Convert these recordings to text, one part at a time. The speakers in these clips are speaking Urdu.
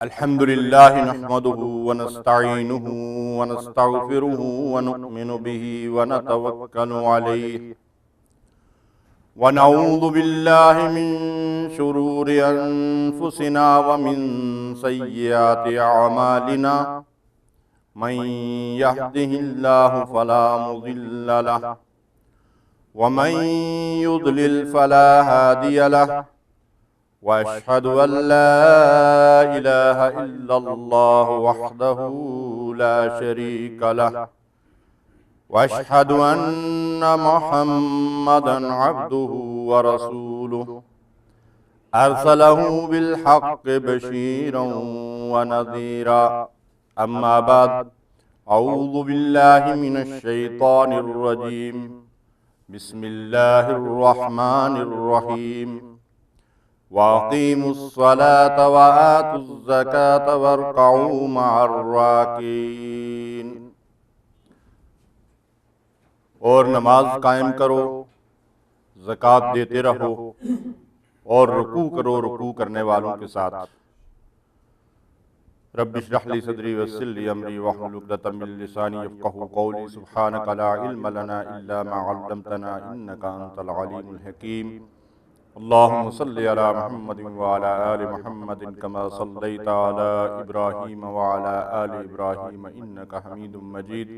الحمد لله نحمده ونستعينه ونستغفره ونؤمن به ونتوكل عليه ونعوذ بالله من شرور أنفسنا ومن سيئات أعمالنا من يهده الله فلا مضل له ومن يضلل فلا هادي له وأشهد أن لا إله إلا الله وحده لا شريك له وأشهد أن محمدًا عبده ورسوله أرسله بالحق بشيرًا ونذيرًا أما بعد أعوذ بالله من الشيطان الرجيم بسم الله الرحمن الرحيم وَأَقِيمُوا الصَّلَاةَ وَآتُوا الزَّكَاةَ وَارْكَعُوا مَعَ الرَّاكِعِينَ، اور نماز قائم کرو، زکوٰۃ دیتے رہو اور رکوع کرو رکوع کرنے والوں کے ساتھ۔ رب اشرح لي صدري ويسر لي أمري واحلل عقدة من لساني يفقهوا قولي سبحانك لا علم لنا إلا ما علمتنا إنك أنت العليم الحكيم۔ اللهم صل على محمد وعلى آل محمد كما صليت على إبراهيم وعلى آل إبراهيم إنك حميد مجيد۔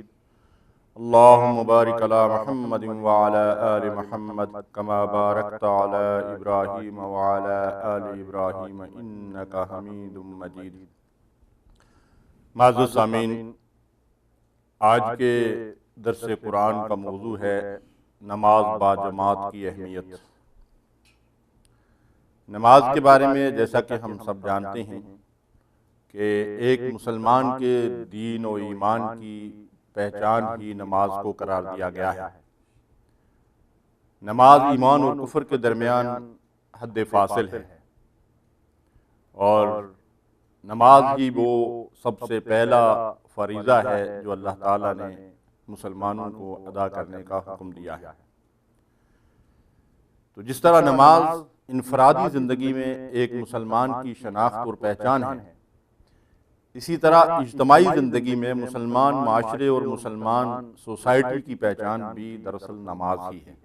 اللهم بارك على محمد وعلى آل محمد كما باركت على إبراهيم وعلى آل إبراهيم إنك حميد مجيد۔ معزز سامعین، آج کے درس قرآن کا موضوع ہے نماز با جماعت کی اہمیت۔ نماز کے بارے میں جیسا کہ ہم سب جانتے ہیں کہ ایک مسلمان کے دین و ایمان کی پہچان ہی نماز کو قرار دیا گیا ہے۔ نماز ایمان اور کفر کے درمیان حد فاصل ہے، اور نماز ہی وہ سب سے پہلا فریضہ ہے جو اللہ تعالیٰ نے مسلمانوں کو ادا کرنے کا حکم دیا ہے۔ تو جس طرح نماز انفرادی زندگی میں ایک مسلمان کی شناخت اور پہچان ہے، اسی طرح اجتماعی زندگی میں مسلمان معاشرے اور مسلمان سوسائٹی کی پہچان بھی دراصل نماز ہی ہے۔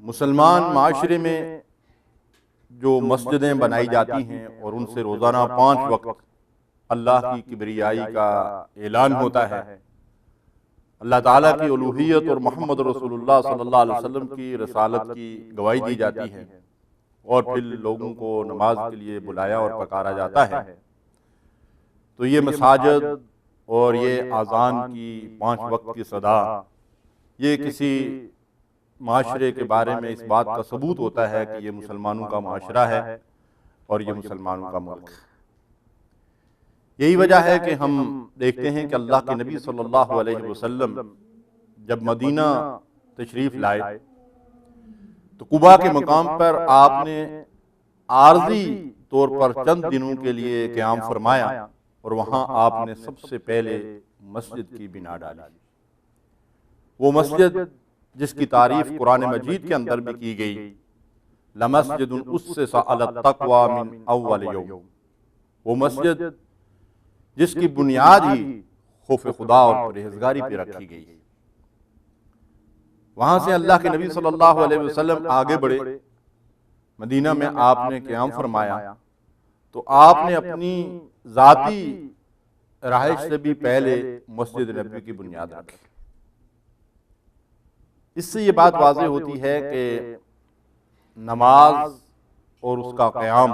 مسلمان معاشرے میں جو مسجدیں بنائی جاتی ہیں اور ان سے روزانہ 5 وقت اللہ کی کبریائی کا اعلان ہوتا ہے، اللہ تعالیٰ کی الوہیت اور محمد رسول اللہ صلی اللہ علیہ وسلم کی رسالت کی گواہی دی جاتی ہے، اور پھر لوگوں کو نماز کے لیے بلایا اور پکارا جاتا ہے، تو یہ مساجد اور یہ اذان کی 5 وقت کی صدا، یہ کسی معاشرے کے بارے میں اس بات کا ثبوت ہوتا ہے کہ یہ مسلمانوں کا معاشرہ ہے اور یہ مسلمانوں کا ملک ہے۔ یہی وجہ ہے کہ ہم دیکھتے ہیں کہ اللہ کے نبی صلی اللہ علیہ وسلم جب مدینہ تشریف لائے تو قباء کے مقام پر آپ نے عارضی طور پر چند دنوں کے لیے قیام فرمایا، اور وہاں آپ نے سب سے پہلے مسجد کی بنا ڈالی۔ وہ مسجد جس کی تعریف قرآن مجید کے اندر بھی کی گئی، لَمَسْجِدٌ أُسِّسَ عَلَى التَّقْوَى مِنْ أَوَّلِ يَوْمٍ، وہ مسجد جس کی بنیاد ہی خوف خدا اور پرہیزگاری پہ رکھی گئی۔ وہاں سے اللہ کے نبی صلی اللہ علیہ وسلم آگے بڑھے، مدینہ میں آپ نے قیام فرمایا، تو آپ نے اپنی ذاتی رہائش سے بھی پہلے مسجد نبوی کی بنیاد رکھی۔ اس سے یہ بات واضح ہوتی ہے کہ نماز اور اس کا قیام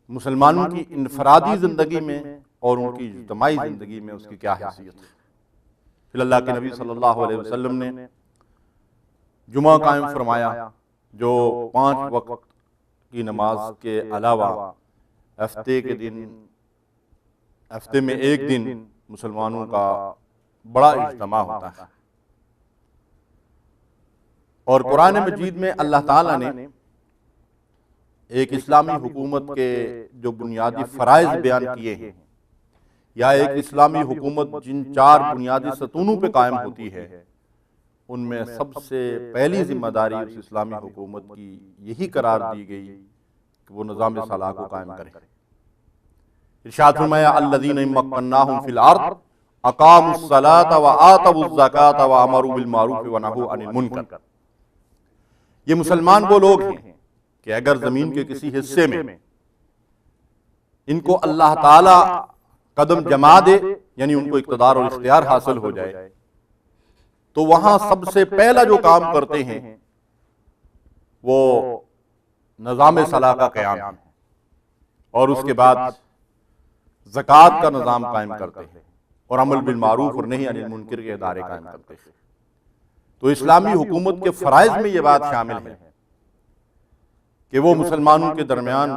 مسلمانوں کی انفرادی زندگی میں اور ان کی اجتماعی زندگی میں اس کی کیا حیثیت ہے۔ پھر اللہ کے نبی صلی اللہ علیہ وسلم نے جمعہ قائم فرمایا، جو 5 وقت کی نماز کے علاوہ ہفتے میں ایک دن مسلمانوں کا بڑا اجتماع ہوتا ہے۔ اور قرآن مجید میں اللہ تعالیٰ نے ایک اسلامی حکومت کے جو بنیادی فرائض بیان کیے ہیں، یا ایک اسلامی حکومت جن 4 بنیادی ستونوں پہ قائم ہوتی ہے، ان میں سب سے پہلی ذمہ داری اس اسلامی حکومت کی یہی قرار دی گئی کہ وہ نظام صلاح کو قائم کرے۔ ارشاد فرمایا الذین مکناہم فی الارض اقاموا الصلاۃ وآتوا الزکاۃ وامروا بالمعروف ونہوا عن المنکر۔ یہ مسلمان وہ لوگ ہیں کہ اگر زمین کے کسی حصے میں ان کو اللہ تعالی قدم جما دے، یعنی ان کو اقتدار اور اختیار حاصل ہو جائے، تو وہاں سب سے پہلا جو کام کرتے ہیں وہ نظام صلاح کا قیام ہے، اور اس کے بعد زکوٰۃ کا نظام قائم کرتے ہیں، اور امر بالمعروف اور نہی عن المنکر کے ادارے قائم کرتے ہیں۔ تو اسلامی حکومت کے فرائض میں یہ بات شامل ہے کہ وہ مسلمانوں کے درمیان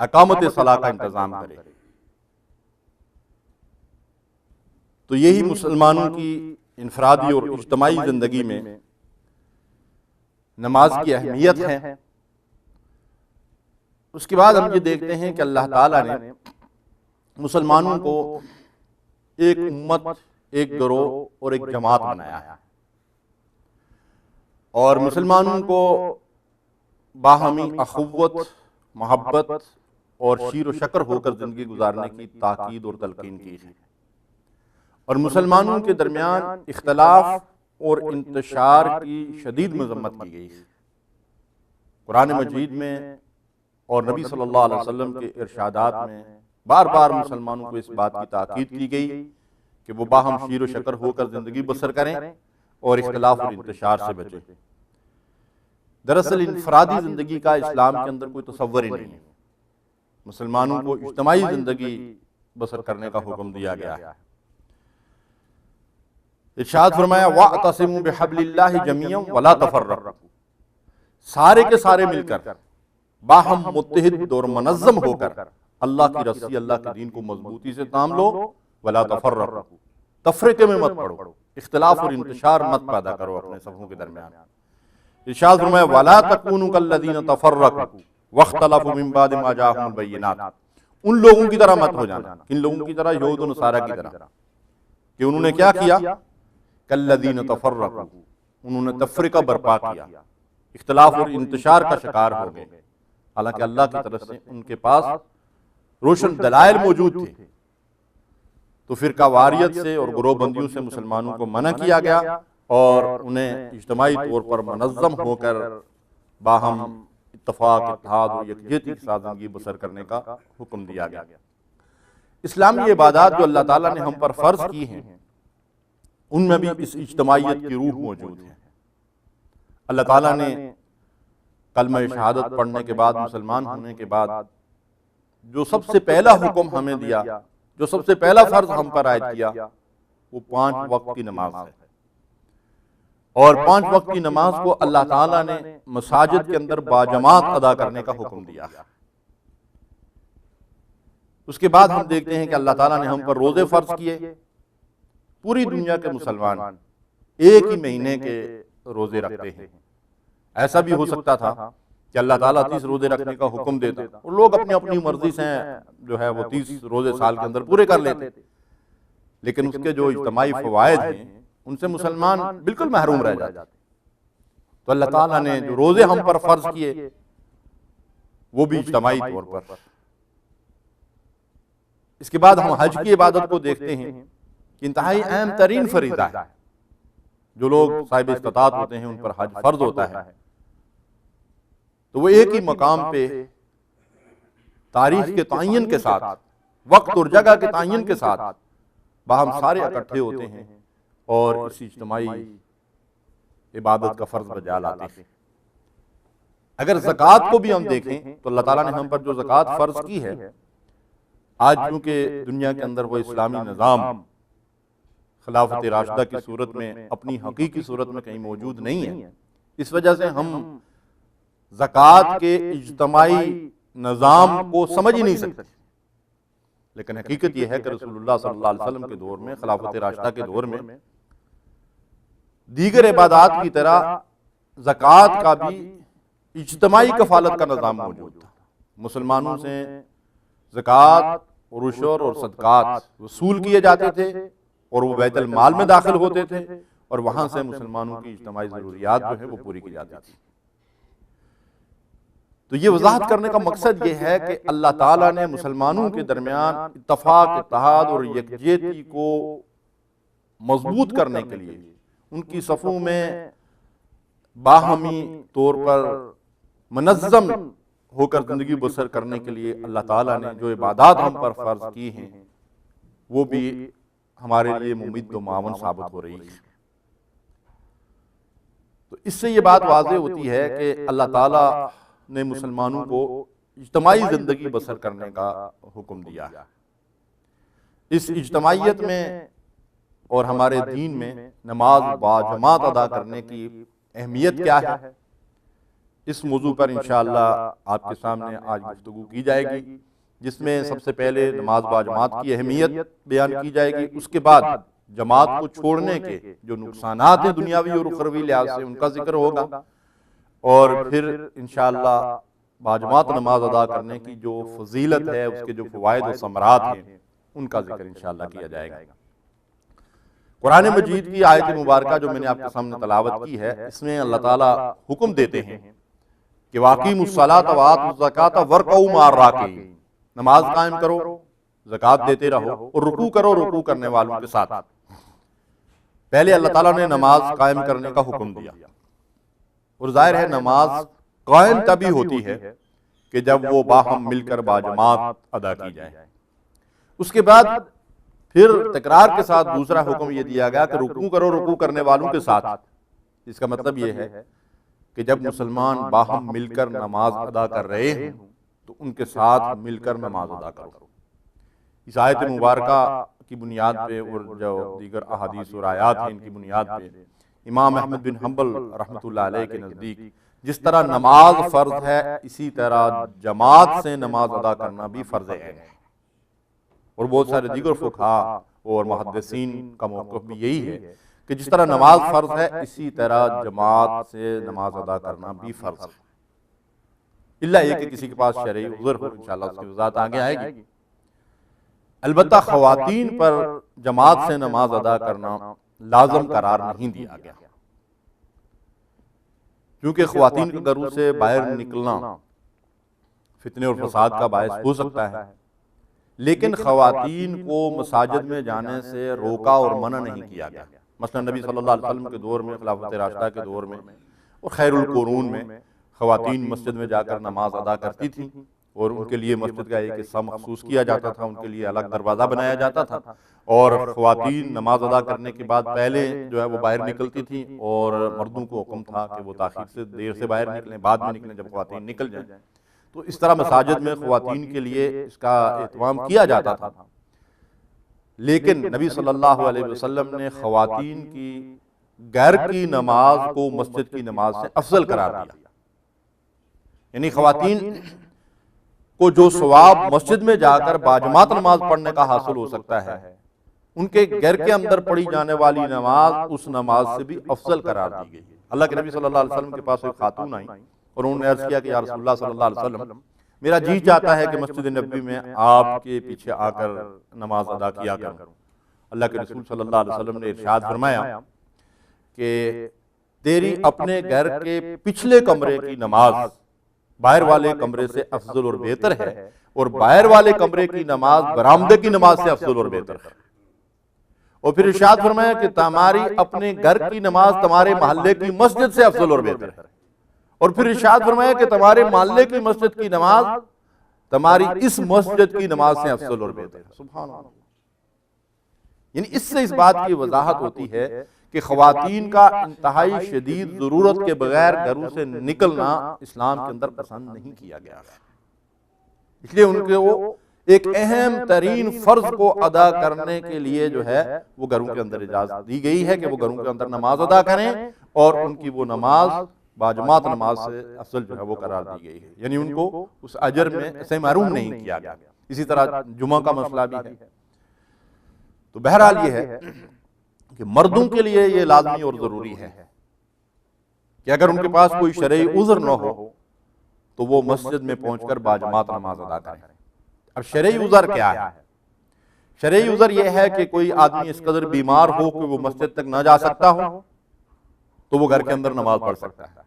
اقامت صلاح کا انتظام کرے۔ تو یہی مسلمانوں کی انفرادی اور اجتماعی زندگی میں نماز کی اہمیت ہے۔ اس کے بعد ہم یہ دیکھتے ہیں کہ اللہ تعالیٰ نے مسلمانوں کو ایک امت، ایک گروہ اور ایک جماعت بنایا ہے، اور مسلمانوں کو باہمی اخوت، محبت اور شیر و شکر ہو کر زندگی گزارنے کی تاکید اور تلقین کی ہے، اور مسلمانوں کے درمیان اختلاف اور انتشار کی شدید مذمت کی گئی ہے۔ قرآن مجید میں اور نبی صلی اللہ علیہ وسلم کے ارشادات میں بار بار مسلمانوں کو اس بات کی تاکید کی گئی کہ وہ باہم شیر و شکر ہو کر زندگی بسر کریں اور اختلاف اور انتشار سے بچیں۔ دراصل انفرادی زندگی کا اسلام کے اندر کوئی تصور ہی نہیں ہے، مسلمانوں کو اجتماعی زندگی بسر کرنے کا حکم دیا گیا ہے۔ ارشاد فرمایا وَاعْتَصِمُوا بِحَبْلِ اللَّهِ جَمِيعًا وَلَا تَفَرَّقُوا، سارے کے سارے مل کر باہم متحد اور منظم ہو کر اللہ کی رسی، اللہ کے دین کو مضبوطی سے تھام لو، وَلَا تَفَرَّقُوا، تفرقے میں مت پڑو، اختلاف اور انتشار مت پیدا کرو اپنے صفوں کے درمیان۔ ارشاد فرمایا وَلَا تَكُونُوا كَالَّذِينَ تَفَرَّقُوا وَاخْتَلَفُوا مِن بَعْدِ مَا جَاءَهُمُ الْبَيِّنَاتُ، ان لوگوں کی طرح مت ہو جانا، ان لوگوں کی طرح یہود و نصارہ کی طرح کہ انہوں نے کیا کیا، کالذین تفرقوا، انہوں نے تفرقہ برپا کیا، اختلاف اور انتشار کا شکار ہو گئے، حالانکہ اللہ کی طرف سے ان کے پاس روشن دلائل موجود تھے۔ تو فرقہ واریت سے اور گروہ بندیوں سے مسلمانوں کو منع کیا گیا، اور انہیں اجتماعی طور پر منظم ہو کر باہم اتفاق، اتحاد اور یکجہتی کے ساتھ زندگی بسر کرنے کا حکم دیا گیا۔ اسلامی عبادات جو اللہ تعالیٰ نے ہم پر فرض کی ہیں، ان میں بھی اس اجتماعیت کی روح موجود ہے۔ اللہ تعالیٰ نے کلمہ شہادت پڑھنے کے بعد، مسلمان ہونے کے بعد جو سب سے پہلا حکم ہمیں دیا، جو سب سے پہلا فرض ہم پر عائد کیا، وہ 5 وقت کی نماز ہے، اور 5 وقت کی نماز کو اللہ تعالیٰ نے مساجد کے اندر باجماعت ادا کرنے کا حکم دیا۔ اس کے بعد ہم دیکھتے ہیں کہ اللہ تعالیٰ نے ہم پر روزے فرض کیے۔ پوری دنیا کے مسلمان ایک ہی مہینے کے روزے رکھتے ہیں۔ ایسا بھی ہو سکتا تھا کہ اللہ تعالیٰ 30 روزے رکھنے کا حکم دیتا اور لوگ اپنی اپنی مرضی سے جو ہے وہ 30 روزے سال کے اندر پورے کر لیتے، لیکن اس کے جو اجتماعی فوائد ہیں ان سے مسلمان بالکل محروم رہ جاتے۔ تو اللہ تعالیٰ نے جو روزے ہم پر فرض کیے وہ بھی اجتماعی طور پر۔ اس کے بعد ہم حج کی عبادت کو دیکھتے ہیں کہ انتہائی اہم ترین فریضہ ہے، جو لوگ صاحب استطاعت ہوتے ہیں ان پر حج فرض ہوتا ہے۔ تو وہ ایک ہی مقام پہ تاریخ کے تعین کے ساتھ، وقت اور جگہ کے تعین کے ساتھ باہم سارے اکٹھے ہوتے ہیں اور اس اجتماعی عبادت کا فرض بجا لاتے ہیں۔ اگر زکوٰۃ کو بھی ہم دیکھیں تو اللہ تعالیٰ نے ہم پر جو زکوٰۃ فرض کی ہے، آج چونکہ دنیا کے اندر وہ اسلامی نظام خلافت راشدہ کی صورت میں اپنی حقیقی صورت میں کہیں موجود نہیں ہے، اس وجہ سے ہم زکوٰۃ کے اجتماعی نظام کو سمجھ ہی نہیں سکتے۔ لیکن حقیقت یہ ہے کہ رسول اللہ صلی اللہ علیہ وسلم کے دور میں، خلافت راشدہ کے دور میں، دیگر عبادات کی طرح زکوٰۃ کا بھی اجتماعی کفالت کا نظام موجود تھا۔ مسلمانوں سے زکوٰۃ اور عشر اور صدقات وصول کیے جاتے تھے، اور وہ بیت المال میں داخل ہوتے تھے، اور وہاں سے مسلمانوں کی اجتماعی ضروریات جو ہے وہ پوری کی جاتی تھی۔ تو یہ وضاحت کرنے کا مقصد یہ ہے کہ اللہ تعالیٰ نے مسلمانوں کے درمیان اتفاق، اتحاد اور یکجہتی کو مضبوط کرنے کے لیے، ان کی صفوں میں باہمی طور پر منظم ہو کر زندگی بسر کرنے کے لیے اللہ تعالیٰ نے جو عبادات ہم پر فرض کی ہیں وہ بھی ہمارے لیے ممید و معاون ثابت ہو رہی ہے۔ تو اس سے یہ بات واضح ہوتی ہے کہ اللہ تعالیٰ نے مسلمانوں کو اجتماعی زندگی بسر کرنے کا حکم دیا ہے۔ اس اجتماعیت میں اور ہمارے دین میں نماز باجماعت ادا کرنے کی اہمیت کیا ہے، اس موضوع پر انشاءاللہ آپ کے سامنے آج گفتگو کی جائے گی، جس میں سب سے پہلے نماز باجماعت کی اہمیت بیان کی جائے گی، اس کے بعد جماعت کو چھوڑنے کے جو نقصانات ہیں دنیاوی اور اخروی لحاظ سے ان کا ذکر ہوگا، اور پھر انشاءاللہ باجماعت نماز ادا کرنے کی جو فضیلت ہے، اس کے جو فوائد و ثمرات ہیں ان کا ذکر انشاءاللہ کیا جائے گا۔ قرآن مجید کی آیت مبارکہ جو میں نے آپ کے سامنے تلاوت کی ہے، اس میں اللہ تعالیٰ حکم دیتے ہیں کہ وَأَقِیمُوا الصَّلَاةَ وَآتُوا الزَّکَاةَ وَارْکَعُوا مَعَ الرَّاکِعِینَ، نماز قائم کرو، زکوٰۃ دیتے رہو اور رکوع کرو رکوع کرنے والوں کے ساتھ۔ پہلے اللہ تعالیٰ نے نماز قائم کرنے کا حکم دیا، اور ظاہر ہے نماز قائم تبھی ہوتی ہے کہ جب وہ باہم مل کر باجماعت ادا کی جائے۔ اس کے بعد پھر تکرار کے ساتھ دوسرا حکم یہ دیا گیا کہ رکوع کرو رکوع کرنے والوں کے ساتھ۔ اس کا مطلب یہ ہے کہ جب مسلمان باہم مل کر نماز ادا کر رہے ہیں تو ان کے ساتھ مل کر نماز ادا کرو۔ اس آیت مبارکہ کی بنیاد پہ اور جو دیگر احادیث اور آیات ہیں ان کی بنیاد پہ امام احمد بن حنبل رحمۃ اللہ علیہ کے نزدیک جس طرح نماز فرض ہے، اسی طرح جماعت سے نماز ادا کرنا بھی فرض ہے، اور بہت سارے دیگر فقہاء اور محدثین کا موقف بھی یہی ہے کہ جس طرح نماز فرض ہے اسی طرح جماعت سے نماز ادا کرنا بھی فرض ہے، الا یہ کہ کسی کے پاس شرعی عذر ہو، انشاءاللہ اس کی وضاحت آگے آئے گی۔ البتہ خواتین پر جماعت سے نماز ادا کرنا لازم قرار نہیں دیا گیا، کیونکہ خواتین کے گھروں سے باہر نکلنا فتنے اور فساد کا باعث ہو سکتا ہے، لیکن خواتین کو مساجد میں جانے سے روکا اور منع نہیں کیا گیا۔ مثلا نبی صلی اللہ علیہ وسلم کے دور میں، خلافت راشدہ کے دور میں اور خیر القرون میں خواتین مسجد میں جا کر نماز ادا کرتی تھیں، اور ان کے لیے مسجد کا ایک حصہ مخصوص کیا جاتا تھا، ان کے لیے الگ دروازہ بنایا جاتا تھا، اور خواتین نماز ادا کرنے کے بعد پہلے جو ہے وہ باہر نکلتی تھیں، اور مردوں کو حکم تھا کہ وہ تاخیر سے دیر سے باہر نکلیں، بعد میں نکلیں جب خواتین نکل جائیں۔ تو اس طرح مساجد میں خواتین کے لیے اس کا اہتمام کیا جاتا تھا، لیکن نبی صلی اللہ علیہ وسلم نے خواتین کی گھر کی نماز کو مسجد کی نماز سے افضل قرار دیا، یعنی خواتین کو جو ثواب مسجد میں جا کر باجماعت نماز پڑھنے کا حاصل ہو سکتا ہے، ان کے گھر کے اندر پڑھی جانے والی نماز اس نماز سے بھی افضل قرار دی گئی۔ اللہ کے نبی صلی اللہ علیہ وسلم کے پاس ایک خاتون آئی اور انہوں نے عرض کیا کہ یا رسول اللہ صلی اللہ علیہ وسلم، میرا جی چاہتا ہے کہ مسجد نبوی میں آپ کے پیچھے آ کر نماز ادا کیا کروں۔ اللہ کے رسول صلی اللہ علیہ وسلم نے ارشاد فرمایا کہ تیری اپنے گھر کے پچھلے کمرے کی نماز باہر والے کمرے سے افضل اور بہتر ہے، اور باہر والے کمرے کی نماز برآمدے کی نماز سے افضل اور بہتر ہے۔ اور پھر ارشاد فرمایا کہ تمہاری اپنے گھر کی نماز تمہارے محلے کی مسجد سے افضل اور بہتر ہے، اور پھر ارشاد فرمایا کہ تمہارے محلے کی مسجد کی نماز تمہاری اس مسجد کی نماز سے افضل اور بہتر ہے۔ سبحان اللہ۔ یعنی اس سے اس بات کی وضاحت ہوتی ہے کہ خواتین کا انتہائی شدید ضرورت کے بغیر گھروں سے نکلنا اسلام کے اندر پسند نہیں کیا گیا، اس لیے ان کے وہ ایک اہم ترین فرض کو ادا کرنے کے لیے جو ہے وہ گھروں کے اندر اجازت دی گئی ہے کہ وہ گھروں کے اندر نماز ادا کریں، اور ان کی وہ نماز باجماعت نماز سے افضل جو ہے وہ قرار دی گئی ہے، یعنی ان کو اس اجر میں سے محروم نہیں کیا گیا۔ اسی طرح جمعہ کا مسئلہ بھی ہے۔ تو بہرحال یہ ہے کہ مردوں کے لیے یہ لازمی اور ضروری ہے کہ اگر ان کے پاس کوئی شرعی عذر نہ ہو تو وہ مسجد میں پہنچ کر باجماعت نماز ادا کریں۔ اب شرعی عذر کیا ہے؟ شرعی عذر یہ ہے کہ کوئی آدمی اس قدر بیمار ہو کہ وہ مسجد تک نہ جا سکتا ہو تو وہ گھر کے اندر نماز پڑھ سکتا ہے۔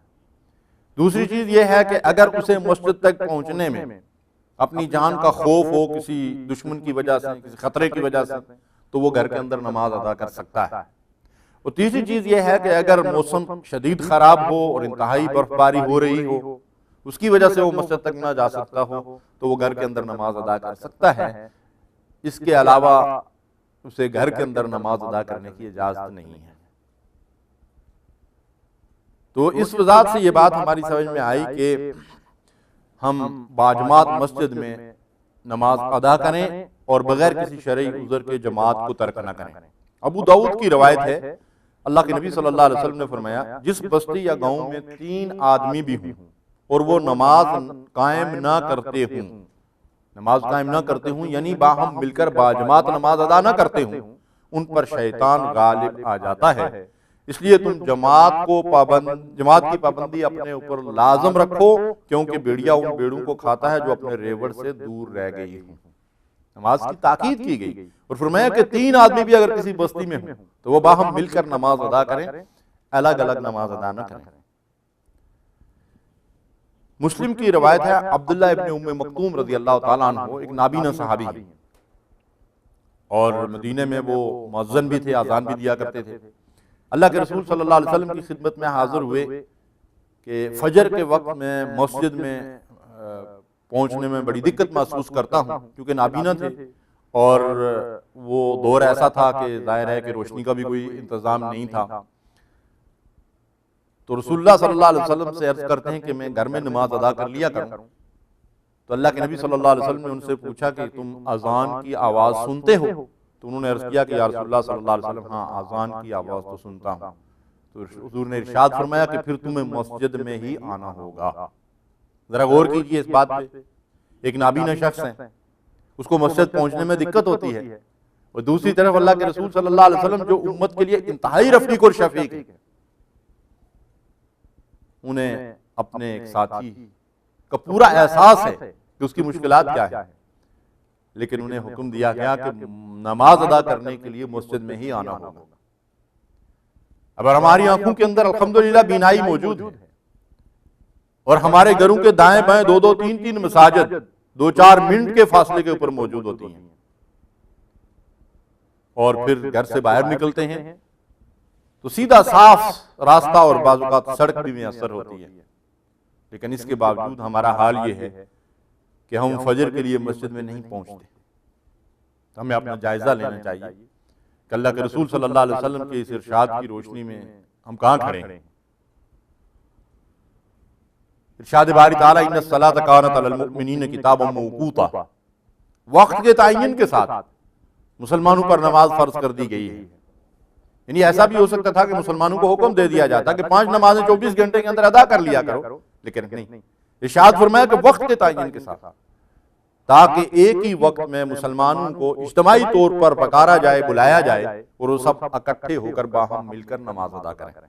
دوسری چیز یہ ہے کہ اگر اسے مسجد تک پہنچنے میں اپنی جان کا خوف ہو کسی دشمن کی وجہ سے، کسی خطرے کی وجہ سے، تو وہ گھر کے اندر نماز ادا کر سکتا ہے۔ اور تیسری چیز یہ ہے کہ اگر موسم شدید خراب ہو اور انتہائی برف باری ہو رہی ہو، اس کی وجہ سے وہ مسجد تک نہ جا سکتا ہو، تو وہ گھر کے اندر نماز ادا کر سکتا ہے۔ اس کے علاوہ اسے گھر کے اندر نماز ادا کرنے کی اجازت نہیں ہے۔ تو اس وضاحت سے یہ بات ہماری سمجھ میں آئی کہ ہم باجماعت مسجد میں نماز ادا کریں اور بغیر کسی شرعی عذر کے جماعت کو ترک نہ کریں۔ ابو داؤد کی روایت ہے، اللہ کے نبی صلی اللہ علیہ وسلم نے فرمایا، جس بستی یا گاؤں میں 3 آدمی بھی ہوں اور وہ نماز قائم نہ کرتے ہوں یعنی باہم مل کر باجماعت نماز ادا نہ کرتے ہوں، ان پر شیطان غالب آ جاتا ہے۔ اس لیے تم جماعت کی پابندی اپنے اوپر لازم رکھو، کیونکہ بھیڑیا ان بھیڑوں کو کھاتا ہے جو اپنے ریوڑ سے دور رہ گئی ہوں۔ نماز کی تاکید کی گئی اور فرمایا کہ 3 آدمی بھی اگر کسی بستی میں ہوں تو وہ باہم مل کر نماز ادا کریں، الگ الگ نماز ادا نہ کریں۔ مسلم کی روایت ہے، عبداللہ ابن ام مکتوم رضی اللہ تعالیٰ عنہ ایک نابینا صحابی ہیں اور مدینے میں وہ مؤذن بھی تھے، اذان بھی دیا کرتے تھے۔ اللہ کے رسول صلی اللہ علیہ وسلم کی خدمت میں حاضر ہوئے کہ فجر کے وقت میں مسجد میں پہنچنے میں بڑی دقت محسوس کرتا ہوں، کیونکہ نابینا تھے اور وہ دور ایسا تھا کہ ظاہر ہے کہ روشنی کا بھی کوئی انتظام نہیں تھا۔ تو رسول اللہ صلی اللہ علیہ وسلم سے عرض کرتے ہیں کہ میں گھر میں نماز ادا کر لیا کروں۔ تو اللہ کے نبی صلی اللہ علیہ وسلم نے ان سے پوچھا کہ تم اذان کی آواز سنتے ہو؟ تو انہوں نے عرض کیا کہ یا رسول اللہ صلی اللہ علیہ وسلم، ہاں اذان کی آواز تو سنتا ہوں۔ تو حضور نے ارشاد فرمایا کہ پھر تمہیں مسجد میں ہی آنا ہوگا۔ ذرا غور کیجئے اس بات پہ، ایک نابینا شخص ہے، اس کو مسجد پہنچنے میں دقت ہوتی ہے، اور دوسری طرف اللہ کے رسول صلی اللہ علیہ وسلم جو امت کے لیے انتہائی رفیق اور شفیق ہے، انہیں اپنے ایک ساتھی کا پورا احساس ہے کہ اس کی مشکلات کیا ہے، لیکن انہیں حکم دیا گیا کہ نماز ادا کرنے کے لیے مسجد میں ہی آنا ہوگا۔ اب ہماری آنکھوں کے اندر الحمدللہ بینائی موجود ہے، اور ہمارے گھروں کے دائیں بائیں 2-2 3-3 مساجد 2-4 منٹ کے فاصلے کے اوپر موجود ہوتی ہیں، اور پھر گھر سے باہر نکلتے ہیں تو سیدھا صاف راستہ اور بعض اوقات سڑک بھی میسر ہوتی ہے، لیکن اس کے باوجود ہمارا حال یہ ہے کہ ہم فجر کے لیے مسجد میں نہیں پہنچتے۔ ہمیں اپنا جائزہ لینا چاہیے کہ اللہ کے رسول صلی اللہ علیہ وسلم کے اس ارشاد کی روشنی میں ہم کہاں کھڑے ہیں۔ ارشاد باری تعالیٰ ان الصلاۃ کانت علی المؤمنین کتابا موقوتا، وقت کے تعین کے ساتھ مسلمانوں پر نماز فرض کر دی گئی ہے۔ یعنی ایسا بھی ہو سکتا تھا کہ مسلمانوں کو حکم دے دیا جاتا کہ 5 نمازیں 24 گھنٹے کے اندر ادا کر لیا کرو، لیکن نہیں، ارشاد فرمایا کہ وقت کے تعین کے ساتھ، تاکہ ایک ہی وقت میں مسلمانوں کو اجتماعی طور پر پکارا جائے، بلایا جائے، اور وہ سب اکٹھے ہو کر باہم مل کر نماز ادا کریں۔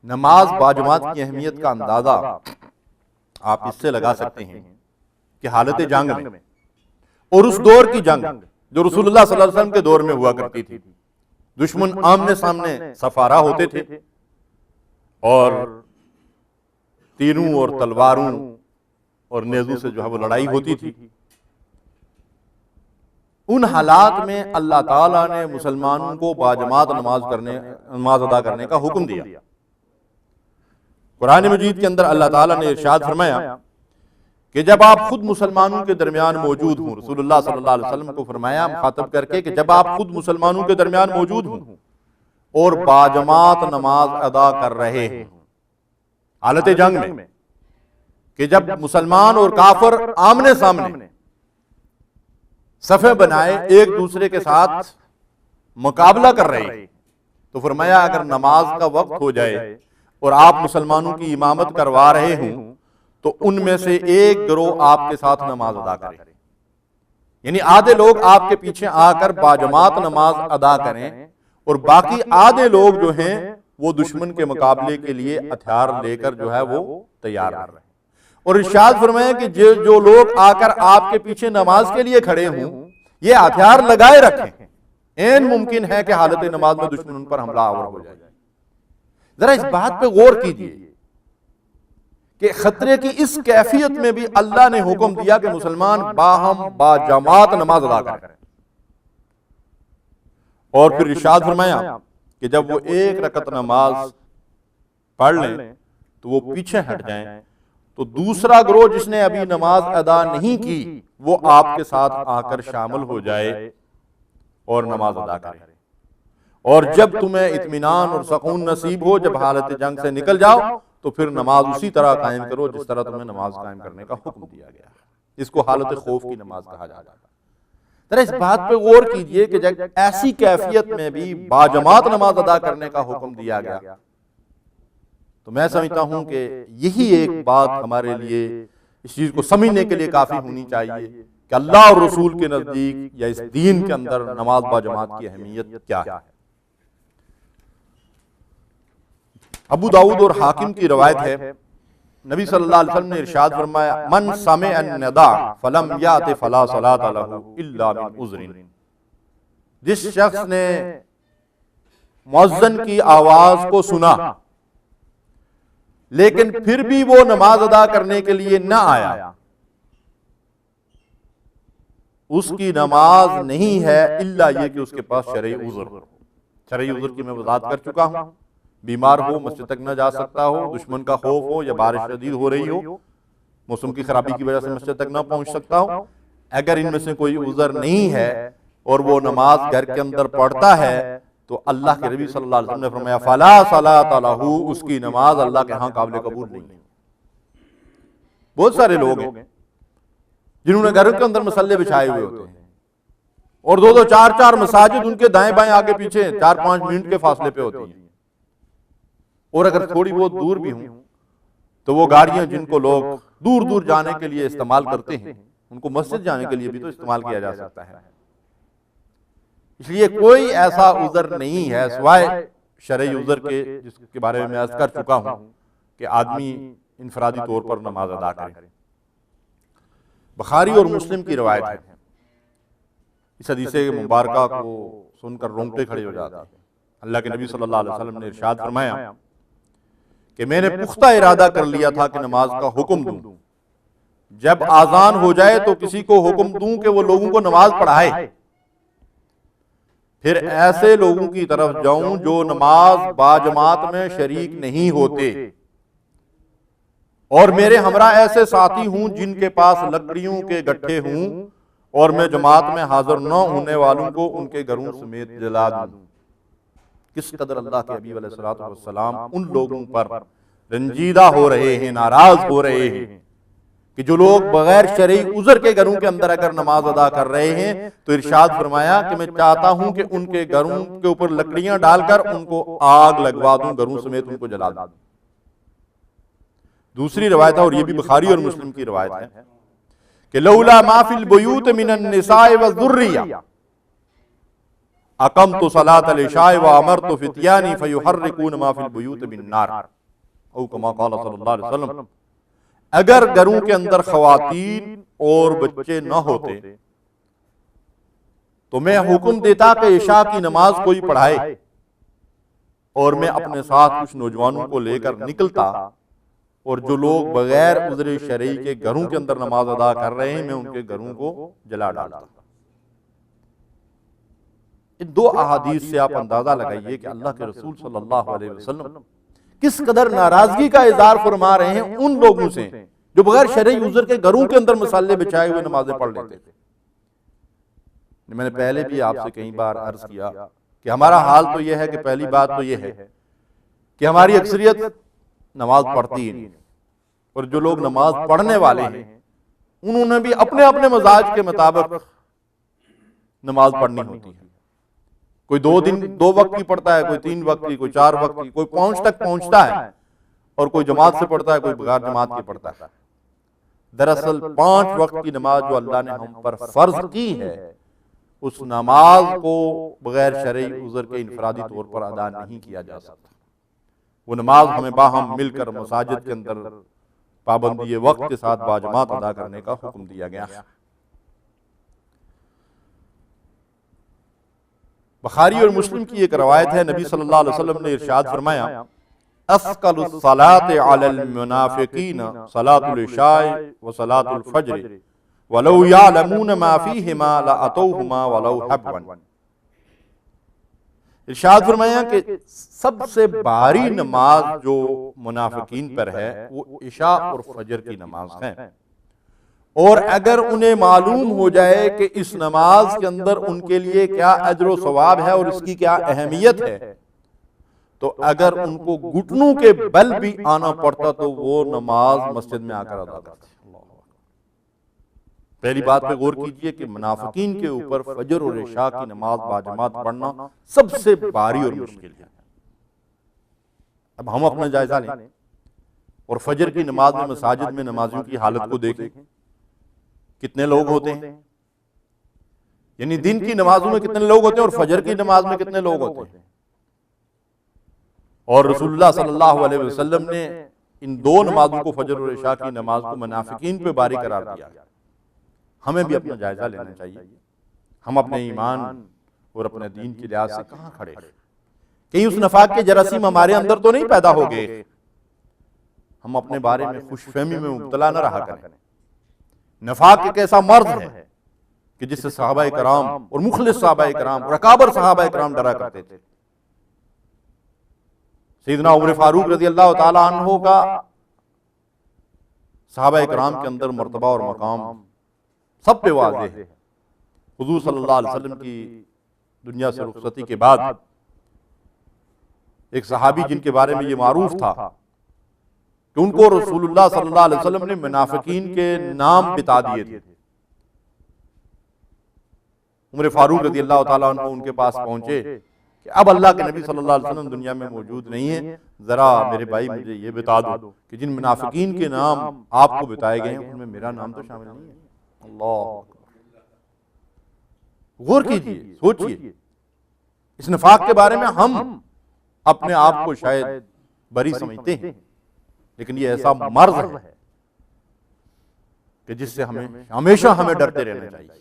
نماز باجماعت کی اہمیت کا اندازہ آپ اس سے لگا سکتے ہیں کہ حالت جنگ میں، اور اس دور کی جنگ جو رسول اللہ صلی اللہ علیہ وسلم کے دور میں ہوا کرتی تھی، دشمن آمنے سامنے صفارہ ہوتے تھے اور تیروں اور تلواروں اور نیزوں سے جو ہے وہ لڑائی ہوتی تھی۔ ان حالات میں اللہ تعالیٰ نے مسلمانوں کو باجماعت نماز ادا کرنے کا حکم دیا۔ قرآن مجید کے اندر اللہ تعالیٰ نے ارشاد فرمایا کہ جب آپ خود مسلمانوں کے درمیان موجود ہوں، رسول اللہ صلی اللہ علیہ وسلم کو فرمایا مخاطب کر کے کہ جب آپ خود مسلمانوں کے درمیان موجود ہوں اور باجماعت نماز ادا کر رہے ہیں، حالت جنگ میں، کہ جب مسلمان اور کافر آمنے سامنے صفیں بنائے ایک دوسرے کے ساتھ مقابلہ کر رہے ہیں، تو فرمایا اگر نماز کا وقت ہو جائے اور آپ مسلمانوں کی امامت کروا رہے ہوں تو ان میں سے ایک گروہ آپ کے ساتھ نماز ادا کرے، یعنی آدھے لوگ آپ کے پیچھے آ کر باجماعت نماز ادا کریں، اور باقی آدھے لوگ جو ہیں وہ دشمن کے مقابلے کے لیے ہتھیار لے کر جو ہے وہ تیار رہیں۔ اور ارشاد فرمایا کہ جو لوگ آ کر آپ کے پیچھے نماز کے لیے کھڑے ہوں، یہ ہتھیار لگائے رکھیں، عین ممکن ہے کہ حالت نماز میں دشمن ان پر حملہ آور ہو جائے۔ ذرا اس بات پہ غور کیجئے کہ خطرے کی اس کیفیت میں بھی اللہ نے حکم دیا کہ مسلمان باہم با جماعت نماز ادا کریں، اور پھر ارشاد فرمایا کہ جب وہ ایک رکعت نماز پڑھ لیں تو وہ پیچھے ہٹ جائیں، تو دوسرا گروہ جس نے ابھی نماز ادا نہیں کی وہ آپ کے ساتھ آ کر شامل ہو جائے اور نماز ادا کرے، اور جب تمہیں اطمینان اور سکون نصیب ہو، جب حالت جنگ سے نکل جاؤ تو پھر نماز اسی طرح قائم کرو جس طرح تمہیں نماز قائم کرنے کا حکم دیا گیا ہے۔ اس کو حالت خوف کی نماز کہا جاتا ہے۔ ذرا اس بات پہ غور کیجئے کہ جب ایسی کیفیت میں بھی باجماعت نماز ادا کرنے کا حکم دیا گیا، تو میں سمجھتا ہوں کہ یہی ایک بات ہمارے لیے اس چیز کو سمجھنے کے لیے کافی ہونی چاہیے کہ اللہ اور رسول کے نزدیک یا اس دین کے اندر نماز باجماعت کی اہمیت کیا ہے۔ ابو داؤد اور حاکم کی روایت ہے، نبی صلی اللہ علیہ وسلم نے ارشاد فرمایا من سمع النداء فلم یأت فلا صلاۃ لہ الا من عذر، جس شخص نے مؤذن کی آواز کو سنا لیکن پھر بھی وہ نماز ادا کرنے کے لیے نہ آیا، اس کی نماز نہیں ہے الا یہ کہ اس کے پاس شرعی عذر ہو۔ شرعی عذر کی میں وضاحت کر چکا ہوں، بیمار ہو، مسجد تک نہ جا سکتا ہو، دشمن کا خوف ہو، یا بارش شدید ہو رہی ہو، موسم کی خرابی کی وجہ سے مسجد تک نہ پہنچ سکتا ہو۔ اگر ان میں سے کوئی عذر نہیں ہے اور وہ نماز گھر کے اندر پڑھتا ہے تو اللہ کے نبی صلی اللہ علیہ وسلم نے فرمایا فلا صلاۃ لہ، اس کی نماز اللہ کے ہاں قابل قبول نہیں ہے۔ بہت سارے لوگ ہیں جنہوں نے گھر کے اندر مصلے بچھائے ہوئے ہوتے ہیں اور دو دو چار چار مساجد ان کے دائیں بائیں آگے پیچھے 4-5 منٹ کے فاصلے پہ ہوتی ہیں، اور اگر تھوڑی بہت دور بھی ہوں تو وہ گاڑیاں جن کو لوگ دور دور جانے کے لیے استعمال کرتے ہیں ان کو مسجد جانے کے لیے بھی تو استعمال کیا جا سکتا ہے۔ اس لیے کوئی ایسا عذر نہیں ہے سوائے شرعی عذر کے، جس کے بارے میں عرض کر چکا ہوں کہ آدمی انفرادی طور پر نماز ادا کرے۔ بخاری اور مسلم کی روایت ہے، اس حدیث مبارکہ کو سن کر رونگٹے کھڑے ہو جاتے ہیں۔ اللہ کے نبی صلی اللہ علیہ وسلم نے ارشاد فرمایا کہ میں نے پختہ ارادہ کر لیا تھا کہ نماز کا حکم دوں، جب آذان ہو جائے تو کسی کو حکم دوں کہ وہ لوگوں کو نماز پڑھائے، پھر ایسے لوگوں کی طرف جاؤں جو نماز باجماعت میں شریک نہیں ہوتے، اور میرے ہمراہ ایسے ساتھی ہوں جن کے پاس لکڑیوں کے گٹھے ہوں، اور میں جماعت میں حاضر نہ ہونے والوں کو ان کے گھروں سمیت جلا دوں۔ کس قدر اللہ کے حبیب علیہ الصلوۃ والسلام ان لوگوں پر رنجیدہ ہو رہے ہیں، ناراض ہو رہے ہیں کہ جو لوگ بغیر شرعی عذر کے گھروں کے اندر اگر نماز ادا کر رہے ہیں تو ارشاد فرمایا کہ میں چاہتا ہوں کہ ان کے گھروں کے اوپر لکڑیاں ڈال کر ان کو آگ لگوا دوں، گھروں سمیت ان کو جلا دوں۔ دوسری روایت ہے، اور یہ بھی بخاری اور مسلم کی روایت ہے، کہ لولا ما فی البیوت من النساء والذریہ اقمت صلاۃ العشاء وامرت فتیانی فیحرکون ما فی البیوت بالنار، او کما قال صلی اللہ علیہ وسلم۔ اگر گھروں کے اندر خواتین اور بچے نہ ہوتے تو میں حکم دیتا کہ عشاء کی نماز کوئی پڑھائے، اور میں اپنے ساتھ کچھ نوجوانوں کو لے کر نکلتا، اور جو لوگ بغیر عذر شرعی کے گھروں کے اندر نماز ادا کر رہے ہیں میں ان کے گھروں کو جلا ڈالتا۔ ان دو احادیث سے آپ اندازہ لگائیے کہ اللہ کے رسول صلی اللہ علیہ وسلم کس قدر ناراضگی کا اظہار فرما رہے ہیں ان لوگوں سے جو بغیر شرعی عذر کے گھروں کے اندر مصالے بچھائے ہوئے نمازیں پڑھ لیتے تھے۔ میں نے پہلے بھی آپ سے کئی بار عرض کیا کہ ہمارا حال تو یہ ہے کہ پہلی بات تو یہ ہے کہ ہماری اکثریت نماز پڑھتی ہی نہیں، اور جو لوگ نماز پڑھنے والے ہیں انہوں نے بھی اپنے اپنے مزاج کے مطابق نماز پڑھنی ہوتی ہے۔ کوئی 2 وقت کی پڑھتا ہے، کوئی 3 وقت کی، کوئی 4 وقت کی، کوئی 5 تک پہنچتا ہے، اور کوئی جماعت سے پڑھتا ہے، کوئی بغیر جماعت کی پڑھتا ہے۔ دراصل 5 وقت کی نماز جو اللہ نے ہم پر فرض کی ہے، اس نماز کو بغیر شرعی عذر کے انفرادی طور پر ادا نہیں کیا جا سکتا۔ وہ نماز ہمیں باہم مل کر مساجد کے اندر پابندی وقت کے ساتھ باجماعت ادا کرنے کا حکم دیا گیا۔ بخاری اور مسلم کی ایک روایت ہے، نبی صلی اللہ علیہ وسلم نے ارشاد فرمایا اثقل الصلاۃ علی المنافقین صلاۃ العشاء وصلاۃ الفجر ولو یعلمون ما فیہما لاتوہما ولو حبوا۔ ارشاد فرمایا کہ سب سے بھاری نماز جو منافقین پر ہے وہ عشاء اور فجر کی نماز ہے، اور اگر انہیں معلوم ہو جائے کہ اس نماز کے اندر ان کے لیے کیا اجر و ثواب ہے اور اس کی کیا اہمیت ہے، تو اگر ان کو گھٹنوں کے بل بھی آنا پڑتا تو وہ نماز مسجد میں آ کر ادا کرتے۔ پہلی بات پہ غور کیجئے کہ منافقین کے اوپر فجر اور عشاء کی نماز باجماعت پڑھنا سب سے بھاری اور مشکل ہے۔ اب ہم اپنا جائزہ لیں اور فجر کی نماز میں مساجد میں نمازیوں کی حالت کو دیکھیں، کتنے لوگ ہوتے ہیں، یعنی دن کی نمازوں میں کتنے لوگ ہوتے ہیں اور فجر کی نماز میں کتنے لوگ ہوتے ہیں۔ اور رسول اللہ صلی اللہ علیہ وسلم نے ان دو نمازوں کو، فجر اور عشاء کی نماز کو، منافقین پہ باری قرار دیا۔ ہمیں بھی اپنا جائزہ لینا چاہیے، ہم اپنے ایمان اور اپنے دین کی لحاظ سے کہاں کھڑے ہیں؟ کہیں اس نفاق کے جراثیم ہمارے اندر تو نہیں پیدا ہو گئے؟ ہم اپنے بارے میں خوش فہمی میں مبتلا نہ رہا کریں۔ نفاق ایک ایسا مرض ہے کہ جس سے صحابہ کرام اور مخلص صحابہ کرام اور اکابر صحابہ کرام ڈرا کرتے تھے۔ سیدنا عمر فاروق رضی اللہ تعالی عنہ کا صحابہ کرام کے اندر مرتبہ اور مقام سب پہ واضح ہے۔ حضور صلی اللہ علیہ وسلم کی دنیا سے رخصتی کے بعد ایک صحابی جن کے بارے میں یہ معروف تھا کہ ان کو رسول اللہ صلی اللہ علیہ وسلم نے منافقین کے نام بتا دیے تھے، عمر فاروق رضی اللہ تعالیٰ عنہ ان کے پاس پہنچے کہ اب اللہ کے نبی صلی اللہ علیہ وسلم دنیا میں موجود نہیں ہے، ذرا میرے بھائی مجھے یہ بتا دو کہ جن منافقین کے نام آپ کو بتائے گئے ہیں ان میں میرا نام تو شامل نہیں ہے۔ اللہ غور کیجئے، سوچئے، اس نفاق کے بارے میں ہم اپنے آپ کو شاید بری سمجھتے ہیں، لیکن یہ ایسا مرض ہے کہ جس سے ہمیشہ ہمیں ڈرتے رہنا چاہیے۔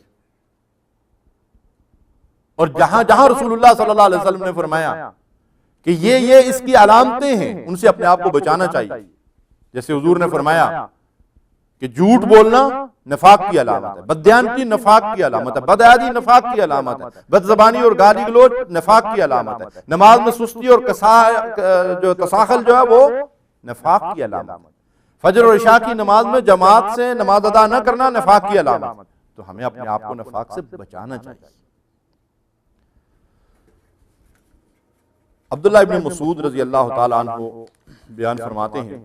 اور جہاں جہاں رسول اللہ صلی اللہ علیہ وسلم نے فرمایا کہ یہ اس کی علامتیں ہیں، ان سے اپنے آپ کو بچانا چاہیے۔ جیسے حضور نے فرمایا کہ جھوٹ بولنا نفاق کی علامت ہے، بددیانتی نفاق کی علامت ہے، بدعادی نفاق کی علامت ہے، بد زبانی اور گالی گلوچ نفاق کی علامت ہے، نماز میں سستی اور تساہل جو ہے وہ نفاق کی علامت ہے، فجر اور عشاء کی نماز میں جماعت سے نماز ادا نہ کرنا نفاق کی علامت ہے۔ تو ہمیں اپنے آپ کو نفاق سے بچانا چاہیے۔ عبداللہ ابن مسعود رضی اللہ تعالیٰ عنہ بیان فرماتے ہیں